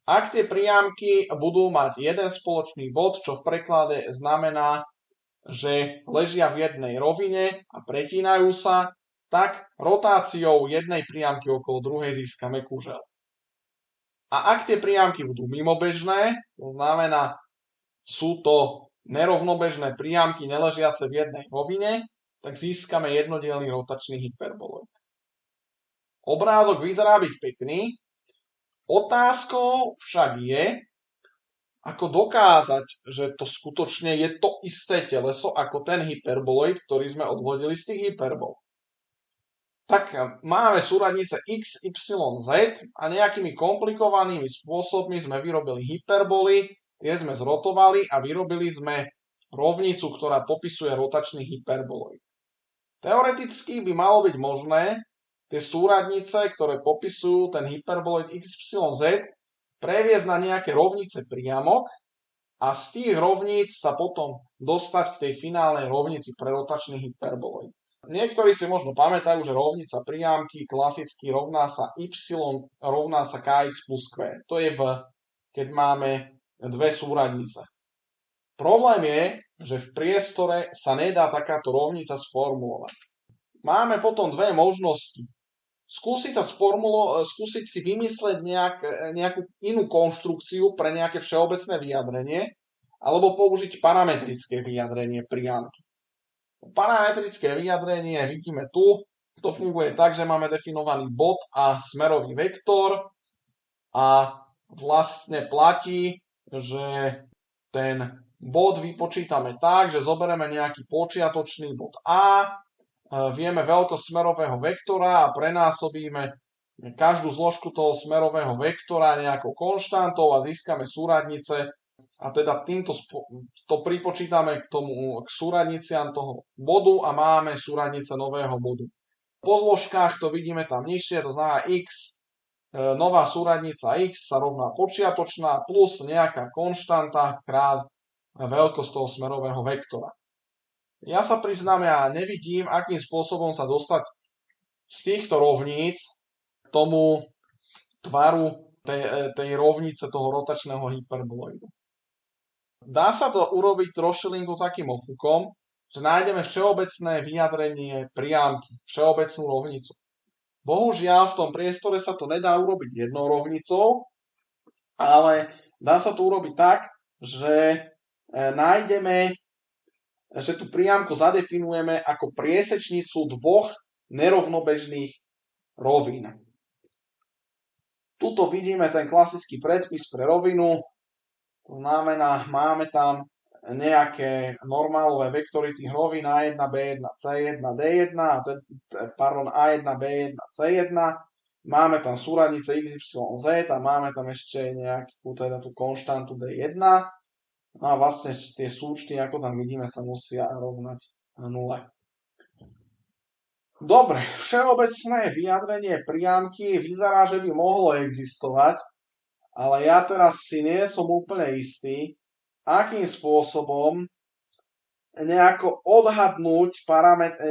Ak tie priamky budú mať jeden spoločný bod, čo v preklade znamená, že ležia v jednej rovine a pretínajú sa, tak rotáciou jednej priamky okolo druhej získame kužel. A ak tie priamky budú mimobežné, to znamená, sú to nerovnobežné priamky neležiace v jednej rovine, tak získame jednodielny rotačný hyperboloid. Obrázok vyzerá byť pekný, otázkou však je, ako dokázať, že to skutočne je to isté teleso ako ten hyperboloid, ktorý sme odvodili z tých hyperbol. Tak máme súradnice x, y, z a nejakými komplikovanými spôsobmi sme vyrobili hyperboly, tie sme zrotovali a vyrobili sme rovnicu, ktorá popisuje rotačný hyperboloid. Teoreticky by malo byť možné tie súradnice, ktoré popisujú ten hyperboloid x, y, z, previesť na nejaké rovnice priamok a z tých rovníc sa potom dostať k tej finálnej rovnici pre rotačný hyperboloid. Niektorí si možno pamätajú, že rovnica priamky klasicky rovná sa y rovná sa kx plus q. To je keď máme dve súradnice. Problém je, že v priestore sa nedá takáto rovnica sformulovať. Máme potom dve možnosti. Skúsiť si vymysleť nejakú inú konštrukciu pre nejaké všeobecné vyjadrenie alebo použiť parametrické vyjadrenie priamky. Parametrické vyjadrenie vidíme tu. To funguje tak, že máme definovaný bod a smerový vektor a vlastne platí, že ten bod vypočítame tak, že zoberieme nejaký počiatočný bod A, vieme veľkosť smerového vektora a prenásobíme každú zložku toho smerového vektora nejakou konštantou a získame súradnice a teda týmto to pripočítame k súradniciam toho bodu a máme súradnice nového bodu. Po zložkách to vidíme tam nižšie, to znamená x, nová súradnica x sa rovná počiatočná plus nejaká konštanta krát veľkosť toho smerového vektora. Ja sa priznám, ja nevidím, akým spôsobom sa dostať z týchto rovníc k tomu tvaru tej rovnice toho rotačného hyperboloidu. Dá sa to urobiť trošilingu takým ofukom, že nájdeme všeobecné vyjadrenie priamky, všeobecnú rovnicu. Bohužiaľ, v tom priestore sa to nedá urobiť jednou rovnicou, ale dá sa to urobiť tak, že nájdeme že tú priamku zadefinujeme ako priesečnicu dvoch nerovnobežných rovín. Tuto vidíme ten klasický predpis pre rovinu, to znamená, máme tam nejaké normálové vektory tých rovín A1, B1, C1, D1, A1, B1, C1, máme tam súradnice x, y, z a máme tam ešte nejakú teda tú konštantu D1 a vlastne tie súčty, ako tam vidíme, sa musia rovnať 0. Dobre, všeobecné vyjadrenie priamky vyzerá, že by mohlo existovať, ale ja teraz si nie som úplne istý, akým spôsobom nejako odhadnúť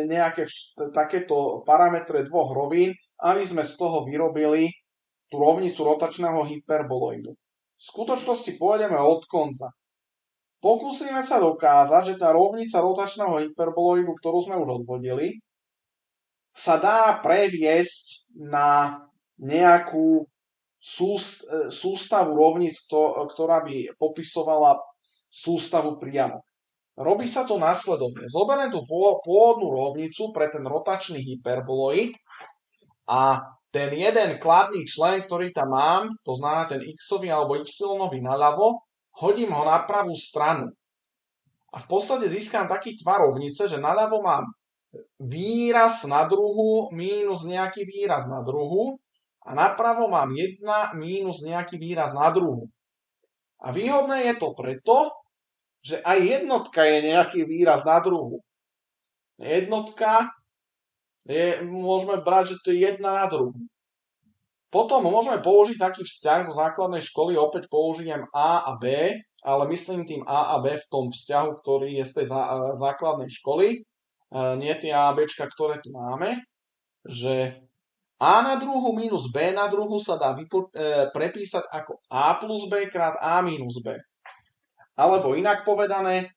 nejaké takéto parametre dvoch rovín, aby sme z toho vyrobili tú rovnicu rotačného hyperboloidu. V skutočnosti pôjdeme od konca. Pokúsime sa dokázať, že tá rovnica rotačného hyperboloidu, ktorú sme už odvodili, sa dá previesť na nejakú sústavu rovnic, ktorá by popisovala sústavu priamok. Robí sa to následovne. Zoberiem tú pôvodnú rovnicu pre ten rotačný hyperboloid a ten jeden kladný člen, ktorý tam mám, to znamená ten x-ový alebo y-ový naľavo, hodím ho na pravú stranu. A v podstate získam taký tvar rovnice, že naľavo mám výraz na druhu mínus nejaký výraz na druhu a napravo mám 1 mínus nejaký výraz na druhu. A výhodné je to preto, že aj jednotka je nejaký výraz na druhu. Jednotka môžeme brať, že to je 1 na druhu. Potom môžeme použiť taký vzťah zo základnej školy, opäť použijem A a B, ale myslím tým A a B v tom vzťahu, ktorý je z tej základnej školy, nie tie A a Bčka, ktoré tu máme, že A na druhu minus B na druhu sa dá prepísať ako A plus B krát A minus B. Alebo inak povedané,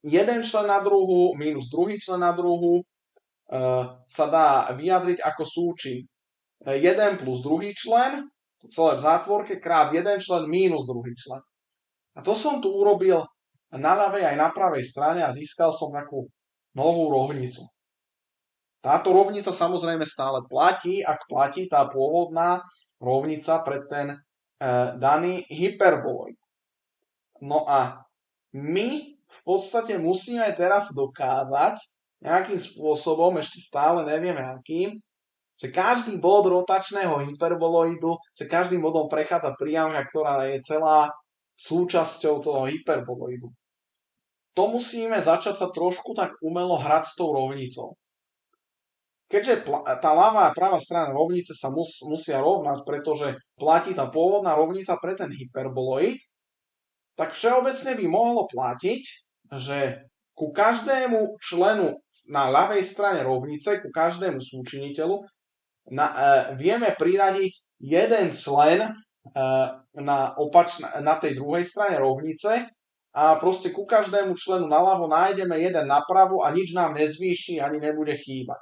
jeden člen na druhu minus druhý člen na druhu sa dá vyjadriť ako súčin 1 plus druhý člen, celé v zátvorke, krát jeden člen mínus druhý člen. A to som tu urobil na ľavej aj na pravej strane a získal som takú novú rovnicu. Táto rovnica samozrejme stále platí, ak platí tá pôvodná rovnica pre ten daný hyperboloid. No a my v podstate musíme teraz dokázať nejakým spôsobom, ešte stále nevieme akým, že každý bod rotačného hyperboloidu, že každým bodom prechádza priamka, ktorá je celá súčasťou toho hyperboloidu. To musíme začať sa trošku tak umelo hrať s tou rovnicou. Keďže tá ľavá a pravá strana rovnice sa musia rovnať, pretože platí tá pôvodná rovnica pre ten hyperboloid, tak všeobecne by mohlo platiť, že ku každému členu na ľavej strane rovnice, ku každému súčiniteľu, vieme priradiť jeden člen na tej druhej strane rovnice a proste ku každému členu naľavo nájdeme jeden napravo a nič nám nezvýši ani nebude chýbať.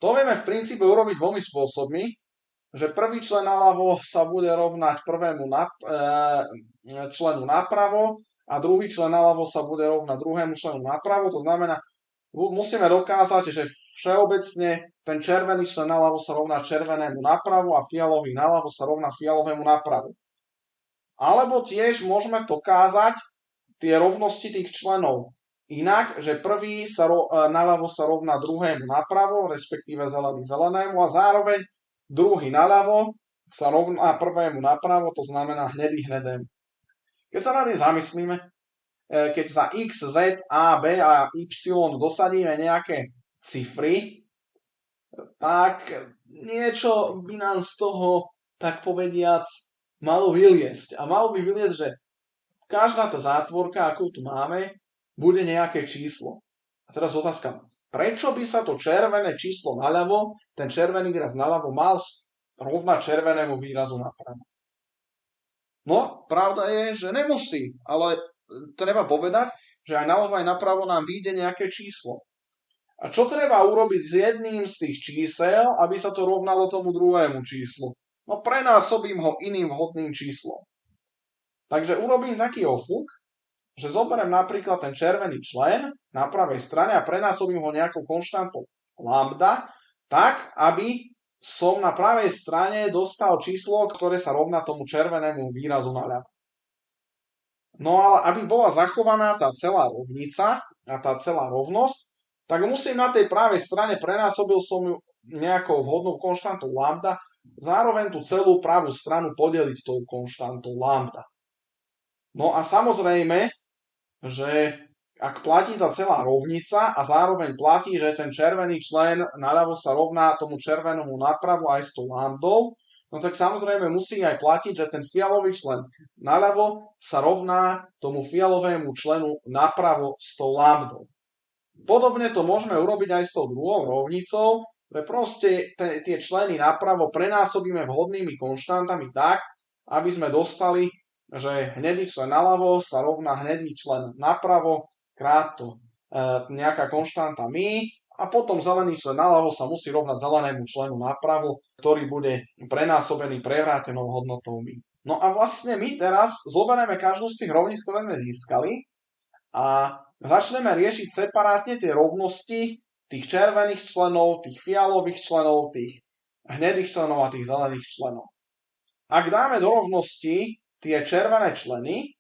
To vieme v princípe urobiť dvomi spôsobmi, že prvý člen naľavo sa bude rovnať prvému členu napravo a druhý člen naľavo sa bude rovnať druhému členu napravo. To znamená, musíme dokázať, že všeobecne ten červený člen naľavo sa rovná červenému napravo a fialový naľavo sa rovná fialovému napravo. Alebo tiež môžeme dokázať tie rovnosti tých členov inak, že prvý naľavo sa rovná druhému napravo, respektíve zelený zelenému a zároveň druhý naľavo sa rovná prvému napravo, to znamená hnedý hnedému. Keď sa na tým zamyslíme, keď za x, z, a, b a y dosadíme nejaké cifry, tak niečo by nám z toho, tak povediac, malo vyliesť. A malo by vyliesť, že každá tá zátvorka, akú tu máme, bude nejaké číslo. A teraz otázka, prečo by sa to červené číslo naľavo, ten červený výraz naľavo mal rovnať červenému výrazu napravo? No, pravda je, že nemusí, ale treba povedať, že aj naľavo aj napravo nám vyjde nejaké číslo. A čo treba urobiť s jedným z tých čísel, aby sa to rovnalo tomu druhému číslu? No prenásobím ho iným vhodným číslom. Takže urobím taký ofuk, že zoberiem napríklad ten červený člen na pravej strane a prenásobím ho nejakou konštantou lambda, tak, aby som na pravej strane dostal číslo, ktoré sa rovná tomu červenému výrazu naľavo. No ale aby bola zachovaná tá celá rovnica a tá celá rovnosť, tak musím na tej pravej strane, prenásobil som ju nejakou vhodnou konštantou lambda, zároveň tú celú pravú stranu podeliť tou konštantou lambda. No a samozrejme, že ak platí tá celá rovnica a zároveň platí, že ten červený člen naľavo sa rovná tomu červenému napravo aj s tou lambdou, no tak samozrejme musí aj platiť, že ten fialový člen naľavo sa rovná tomu fialovému členu napravo s tou lambdou. Podobne to môžeme urobiť aj s tou druhou rovnicou, že proste tie členy napravo prenásobíme vhodnými konštantami tak, aby sme dostali, že hnedý člen naľavo sa rovná hnedý člen napravo krát to nejaká konštanta mi a potom zelený člen naľavo sa musí rovnať zelenému členu napravo, ktorý bude prenásobený prevrátenou hodnotou mi. No a vlastne my teraz zoberieme každú z tých rovníc, ktoré sme získali a začneme riešiť separátne tie rovnosti tých červených členov, tých fialových členov, tých hnedých členov a tých zelených členov. Ak dáme do rovnosti tie červené členy,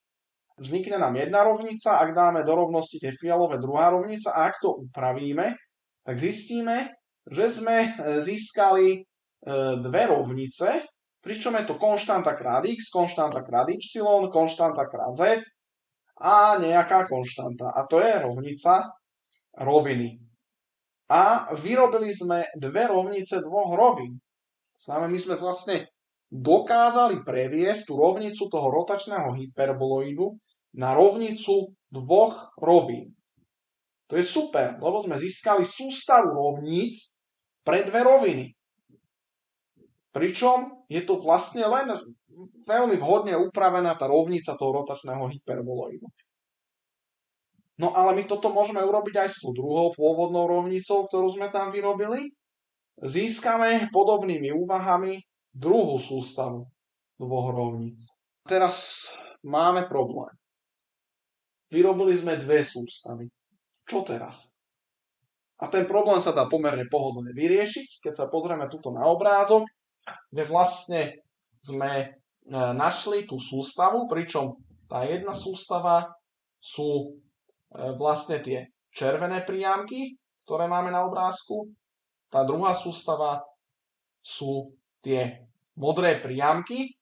vznikne nám jedna rovnica, ak dáme do rovnosti tie fialové druhá rovnica a ak to upravíme, tak zistíme, že sme získali dve rovnice, pričom je to konštanta krát x, konštanta krát y, konštanta krát z a nejaká konštanta. A to je rovnica roviny. A vyrobili sme dve rovnice dvoch rovín. Znamená, my sme vlastne dokázali previesť tú rovnicu toho rotačného hyperboloidu na rovnicu dvoch rovín. To je super, lebo sme získali sústavu rovníc pre dve roviny. Pričom je to vlastne len veľmi vhodne upravená tá rovnica toho rotačného hyperboloidu. No ale my toto môžeme urobiť aj s tou druhou pôvodnou rovnicou, ktorú sme tam vyrobili. Získame podobnými úvahami druhú sústavu dvoch rovníc. Teraz máme problém. Vyrobili sme dve sústavy. Čo teraz? A ten problém sa dá pomerne pohodlne vyriešiť, keď sa pozrieme tuto na obrázok, kde vlastne sme našli tú sústavu, pričom tá jedna sústava sú vlastne tie červené priamky, ktoré máme na obrázku. Tá druhá sústava sú tie modré priamky.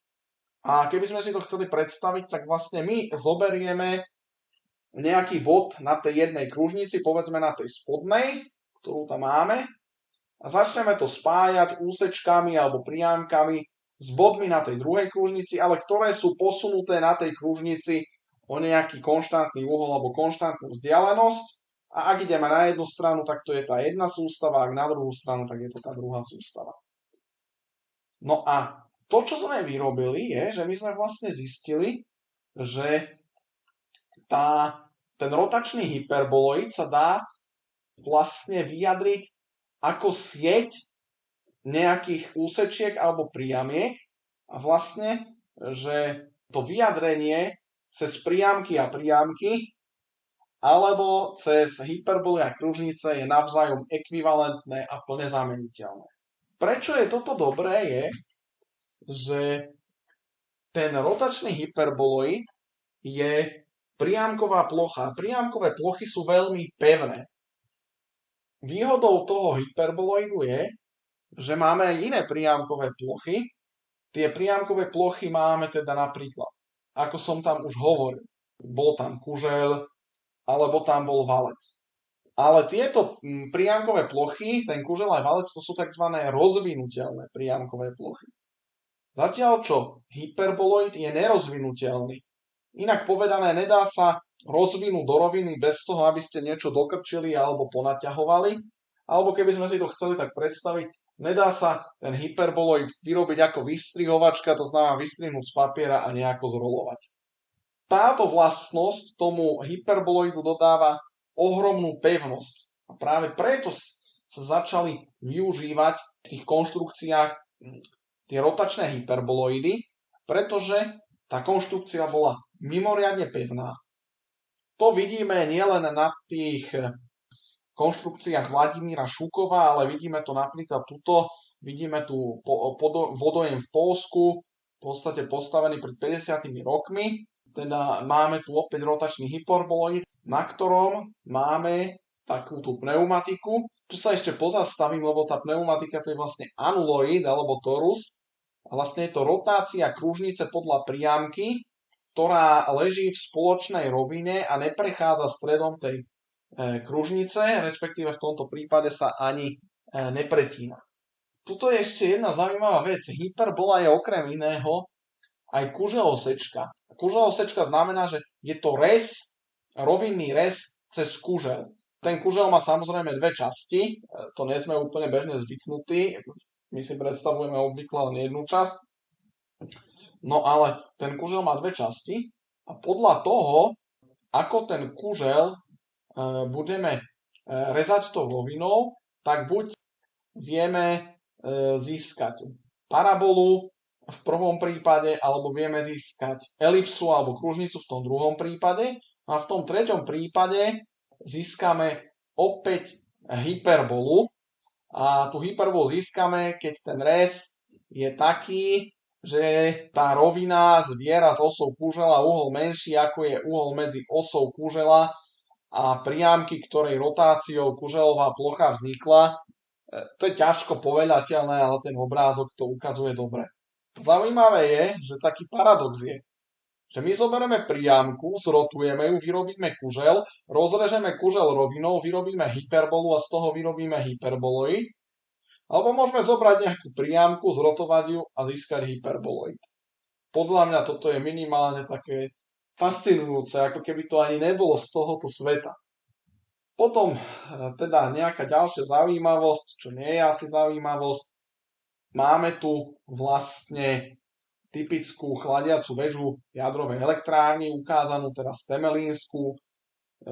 A keby sme si to chceli predstaviť, tak vlastne my zoberieme nejaký bod na tej jednej kružnici, povedzme na tej spodnej, ktorú tam máme, a začneme to spájať úsečkami alebo priamkami s bodmi na tej druhej kružnici, ale ktoré sú posunuté na tej kružnici o nejaký konštantný uhol alebo konštantnú vzdialenosť. A ak ideme na jednu stranu, tak to je tá jedna sústava, ak na druhú stranu, tak je to tá druhá sústava. No a to, čo sme vyrobili, je, že my sme vlastne zistili, že ten rotačný hyperboloid sa dá vlastne vyjadriť ako sieť nejakých úsečiek alebo priamiek a vlastne, že to vyjadrenie cez priamky a priamky alebo cez hyperboly a kružnice je navzájom ekvivalentné a plne zameniteľné. Prečo je toto dobré je, že ten rotačný hyperboloid je priamková plocha. Priamkové plochy sú veľmi pevné. Výhodou toho hyperboloidu je, že máme aj iné priamkové plochy. Tie priamkové plochy máme teda napríklad, ako som tam už hovoril, bol tam kužeľ, alebo tam bol valec. Ale tieto priamkové plochy, ten kužeľ aj valec, to sú tzv. Rozvinuteľné priamkové plochy. Zatiaľ čo hyperboloid je nerozvinuteľný. Inak povedané, nedá sa rozvinúť do roviny bez toho, aby ste niečo dokrčili alebo ponaťahovali. Alebo keby sme si to chceli tak predstaviť, nedá sa ten hyperboloid vyrobiť ako vystrihovačka, to znamená vystrihnúť z papiera a nejako zrolovať. Táto vlastnosť tomu hyperboloidu dodáva ohromnú pevnosť. A práve preto sa začali využívať v tých konštrukciách tie rotačné hyperboloidy, pretože tá konštrukcia bola mimoriadne pevná. To vidíme nielen na tých konštrukciách Vladimíra Šukova, ale vidíme to napríklad tuto. Vidíme tu vodojem v Poľsku, v podstate postavený pred 50 rokmi. Teda máme tu opäť rotačný hyperboloid, na ktorom máme takúto pneumatiku. Tu sa ešte pozastavím, lebo tá pneumatika to je vlastne anuloid alebo torus. A vlastne je to rotácia kružnice podľa priamky, ktorá leží v spoločnej rovine a neprechádza stredom tej kružnice, respektíve v tomto prípade sa ani nepretína. Tuto je ešte jedna zaujímavá vec. Hyperbola je okrem iného aj kuželosečka. Kuželosečka znamená, že je to rovinný rez cez kužel. Ten kužel má samozrejme dve časti, to nie sme úplne bežne zvyknutí, my si predstavujeme obvykle len jednu časť. No ale ten kužel má dve časti a podľa toho, ako ten kužel budeme rezať tou rovinou, tak buď vieme získať parabolu v prvom prípade, alebo vieme získať elipsu alebo kružnicu v tom druhom prípade. A v tom treťom prípade získame opäť hyperbolu. A tú hyperbolu získame, keď ten rez je taký, že tá rovina zviera s osou kužela uhol menší, ako je uhol medzi osou kužela a priamky, ktorej rotáciou kuželová plocha vznikla. To je ťažko povedateľné, ale ten obrázok to ukazuje dobre. Zaujímavé je, že taký paradox je, že my zoberieme priamku, zrotujeme ju, vyrobíme kužel, rozrežeme kužel rovinou, vyrobíme hyperbolu a z toho vyrobíme hyperboloid. Alebo môžeme zobrať nejakú priamku, zrotovať ju a získať hyperboloid. Podľa mňa toto je minimálne také fascinujúce, ako keby to ani nebolo z tohoto sveta. Potom teda nejaká ďalšia zaujímavosť, čo nie je asi zaujímavosť. Máme tu vlastne typickú chladiacu väžu jadrovej elektrárny, ukázanú teraz temelínsku.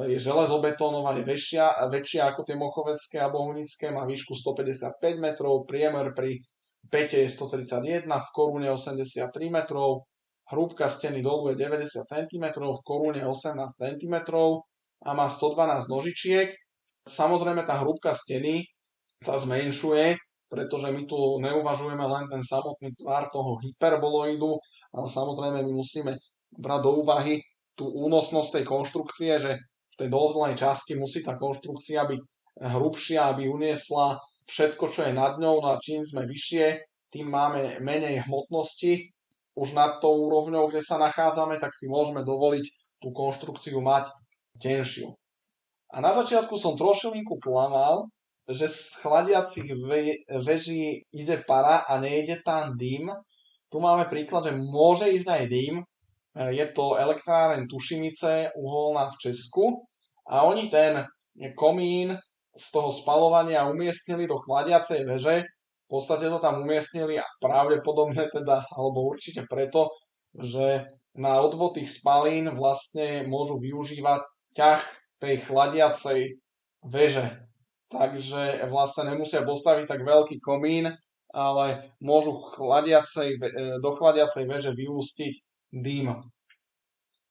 Je železobetónová, je väčšia ako tie mochovecké a bohunické, má výšku 155 metrov, priemer pri pete je 131, v korune 83 metrov, hrúbka steny dolu je 90 cm, v korune 18 cm a má 112 nožičiek. Samozrejme tá hrúbka steny sa zmenšuje, pretože my tu neuvažujeme len ten samotný tvar toho hyperboloidu, ale samozrejme my musíme brať do úvahy tú únosnosť tej konštrukcie, že v tej dolnej časti musí tá konštrukcia byť hrubšia, aby uniesla všetko, čo je nad ňou, no a čím sme vyššie, tým máme menej hmotnosti. Už nad tou úrovňou, kde sa nachádzame, tak si môžeme dovoliť tú konštrukciu mať tenšiu. A na začiatku som trošilinku klamal, že z chladiacich veží ide para a nejde tam dym. Tu máme príklad, že môže ísť aj dym. Je to elektráreň Tušimice, uholná v Česku. A oni ten komín z toho spalovania umiestnili do chladiacej veže. V podstate to tam umiestnili a pravdepodobne teda, alebo určite preto, že na odvod tých spalín vlastne môžu využívať ťah tej chladiacej veže. Takže vlastne nemusia postaviť tak veľký komín, ale môžu do chladiacej veže vyústiť dym.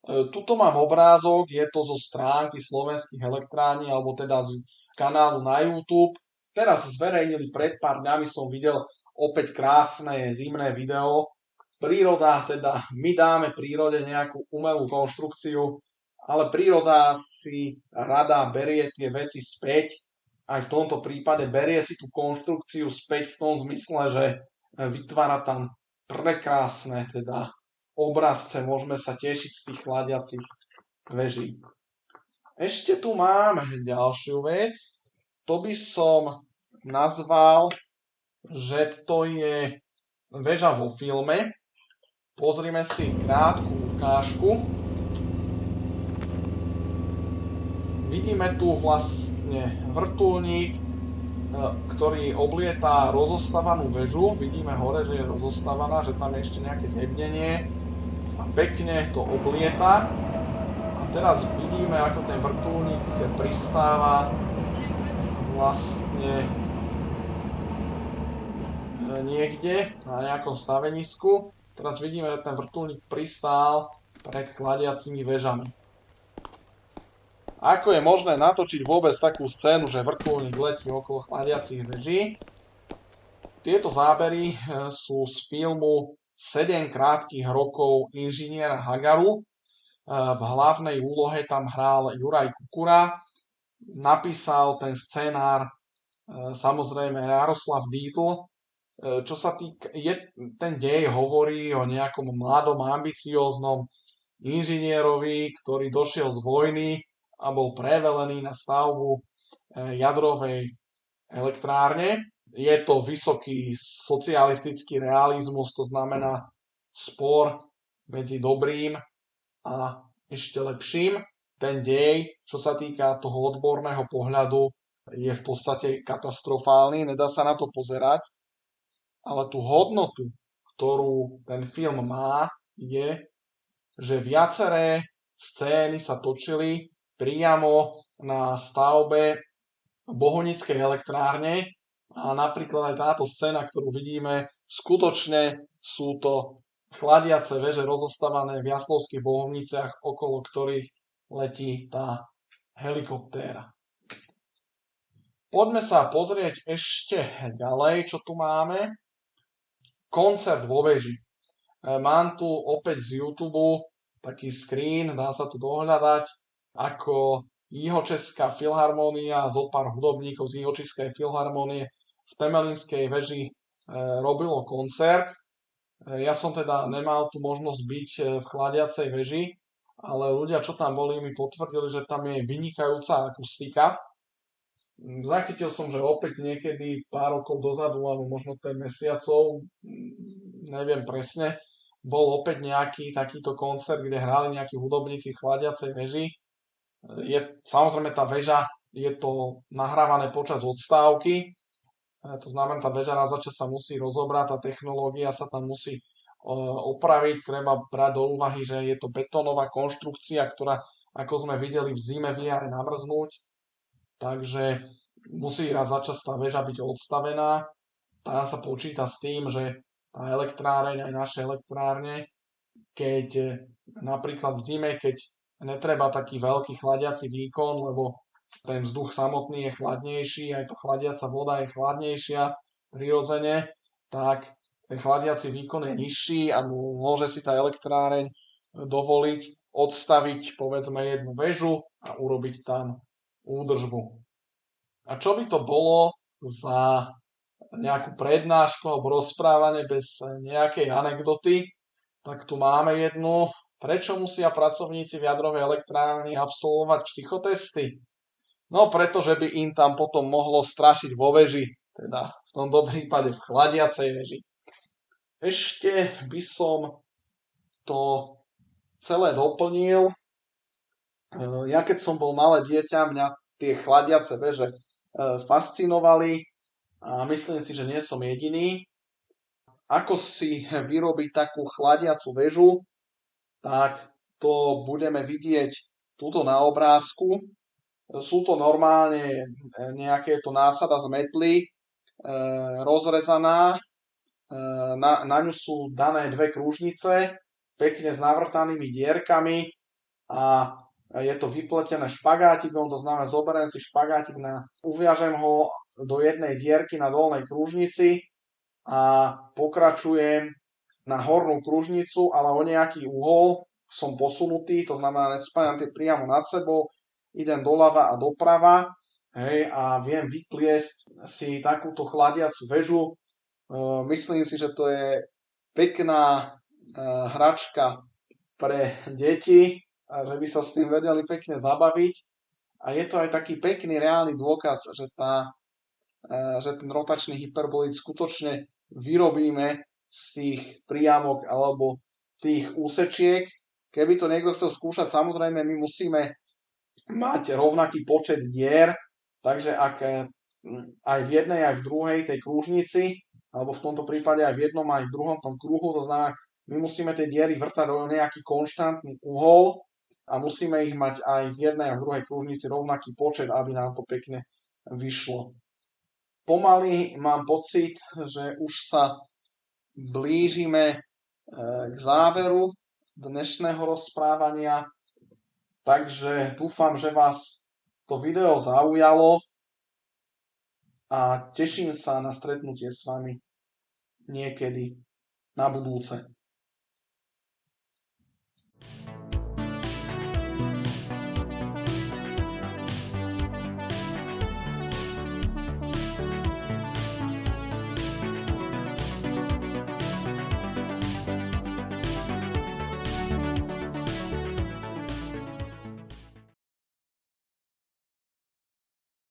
Tuto mám obrázok, je to zo stránky slovenských elektrární, alebo teda z kanálu na YouTube. Teraz zverejnili pred pár dňami, som videl opäť krásne zimné video. Príroda, teda my dáme prírode nejakú umelú konštrukciu, ale príroda si rada berie tie veci späť. Aj v tomto prípade berie si tú konštrukciu späť v tom zmysle, že vytvára tam prekrásne teda obrazce, môžeme sa tešiť z tých chladiacich veží. Ešte tu mám ďalšiu vec, to by som nazval, že to je väža vo filme. Pozrime si krátku ukážku. Vidíme tu vlastne vrtuľník, ktorý oblietá rozostávanú väžu. Vidíme hore, že je rozostávaná, že tam je ešte nejaké debnenie a pekne to oblieta. A teraz vidíme, ako ten vrtuľník pristáva vlastne niekde na nejakom stavenisku. Teraz vidíme, že ten vrtuľník pristál pred chladiacimi väžami. Ako je možné natočiť vôbec takú scénu, že vrtuľník letí okolo chladiacich veží? Tieto zábery sú z filmu 7 krátkych rokov inžiniera Hagaru. V hlavnej úlohe tam hral Juraj Kukura. Napísal ten scenár samozrejme Jaroslav Dietl. Čo sa týka, ten dej hovorí o nejakom mladom, ambicióznom inžinierovi, ktorý došiel z vojny a bol prevelený na stavbu jadrovej elektrárne. Je to vysoký socialistický realizmus, to znamená spor medzi dobrým a ešte lepším. Ten dej, čo sa týka toho odborného pohľadu, je v podstate katastrofálny, nedá sa na to pozerať, ale tú hodnotu, ktorú ten film má, je, že viaceré scény sa točili priamo na stavbe Bohunickej elektrárne a napríklad aj táto scéna, ktorú vidíme, skutočne sú to chladiace veže rozostávané v Jaslovských Bohovniciach, okolo ktorých letí tá helikoptéra. Poďme sa pozrieť ešte ďalej, čo tu máme. Koncert vo veži. Mám tu opäť z YouTube taký screen, dá sa tu dohľadať, ako Jihočeská filharmónia, zopár hudobníkov z Jihočeskej filharmónie v Temelinskej veži robilo koncert. Ja som teda nemal tú možnosť byť v chladiacej veži, ale ľudia, čo tam boli, mi potvrdili, že tam je vynikajúca akustika. Zachytil som, že opäť niekedy pár rokov dozadu, alebo možno 5 mesiacov, neviem presne, bol opäť nejaký takýto koncert, kde hrali nejakí hudobníci v chladiacej veži. Samozrejme tá väža je to nahrávané počas odstávky, to znamená, tá väža raz za čas sa musí rozobrať, tá technológia sa tam musí opraviť, treba brať do úvahy, že je to betónová konštrukcia, ktorá, ako sme videli, v zime vie aj namrznúť, takže musí raz za čas tá väža byť odstavená. Tá sa počíta s tým, že tá elektráreň, aj naše elektrárne, keď napríklad v zime, keď netreba taký veľký chladiaci výkon, lebo ten vzduch samotný je chladnejší, aj to chladiaca voda je chladnejšia prirodzene, tak ten chladiaci výkon je nižší a môže si tá elektráreň dovoliť odstaviť povedzme jednu väžu a urobiť tam údržbu. A čo by to bolo za nejakú prednášku alebo rozprávanie bez nejakej anekdoty, tak tu máme jednu. Prečo musia pracovníci v jadrovej elektrárni absolvovať psychotesty? No pretože by im tam potom mohlo strašiť vo veži, teda v tomto prípade v chladiacej veži. Ešte by som to celé doplnil. Ja keď som bol malé dieťa, mňa tie chladiace veže fascinovali a myslím si, že nie som jediný. Ako si vyrobiť takú chladiacu väžu, tak to budeme vidieť tuto na obrázku. Sú to normálne nejaké to násada z metly rozrezaná. Na ňu sú dané dve kružnice, pekne s navrtanými dierkami a je to vypletené špagátikom, to znamená zoberiem si špagátik, uviažem ho do jednej dierky na dolnej kružnici a pokračujem na hornú kružnicu, ale o nejaký uhol som posunutý, to znamená nespájam tie priamo nad sebou, idem doľava a doprava, hej, a viem vypliesť si takúto chladiacu väžu. Myslím si, že to je pekná hračka pre deti, a že by sa s tým vedeli pekne zabaviť. A je to aj taký pekný reálny dôkaz, že ten rotačný hyperbolid skutočne vyrobíme z tých priamok alebo tých úsečiek. Keby to niekto chcel skúšať, samozrejme my musíme mať rovnaký počet dier, takže ak aj v jednej, aj v druhej tej krúžnici, alebo v tomto prípade aj v jednom, aj v druhom tom kruhu, to znamená, my musíme tie diery vrtať do nejaký konštantný uhol a musíme ich mať aj v jednej a v druhej krúžnici rovnaký počet, aby nám to pekne vyšlo. Pomaly mám pocit, že už sa blížime k záveru dnešného rozprávania. Takže dúfam, že vás to video zaujalo a teším sa na stretnutie s vami niekedy na budúce.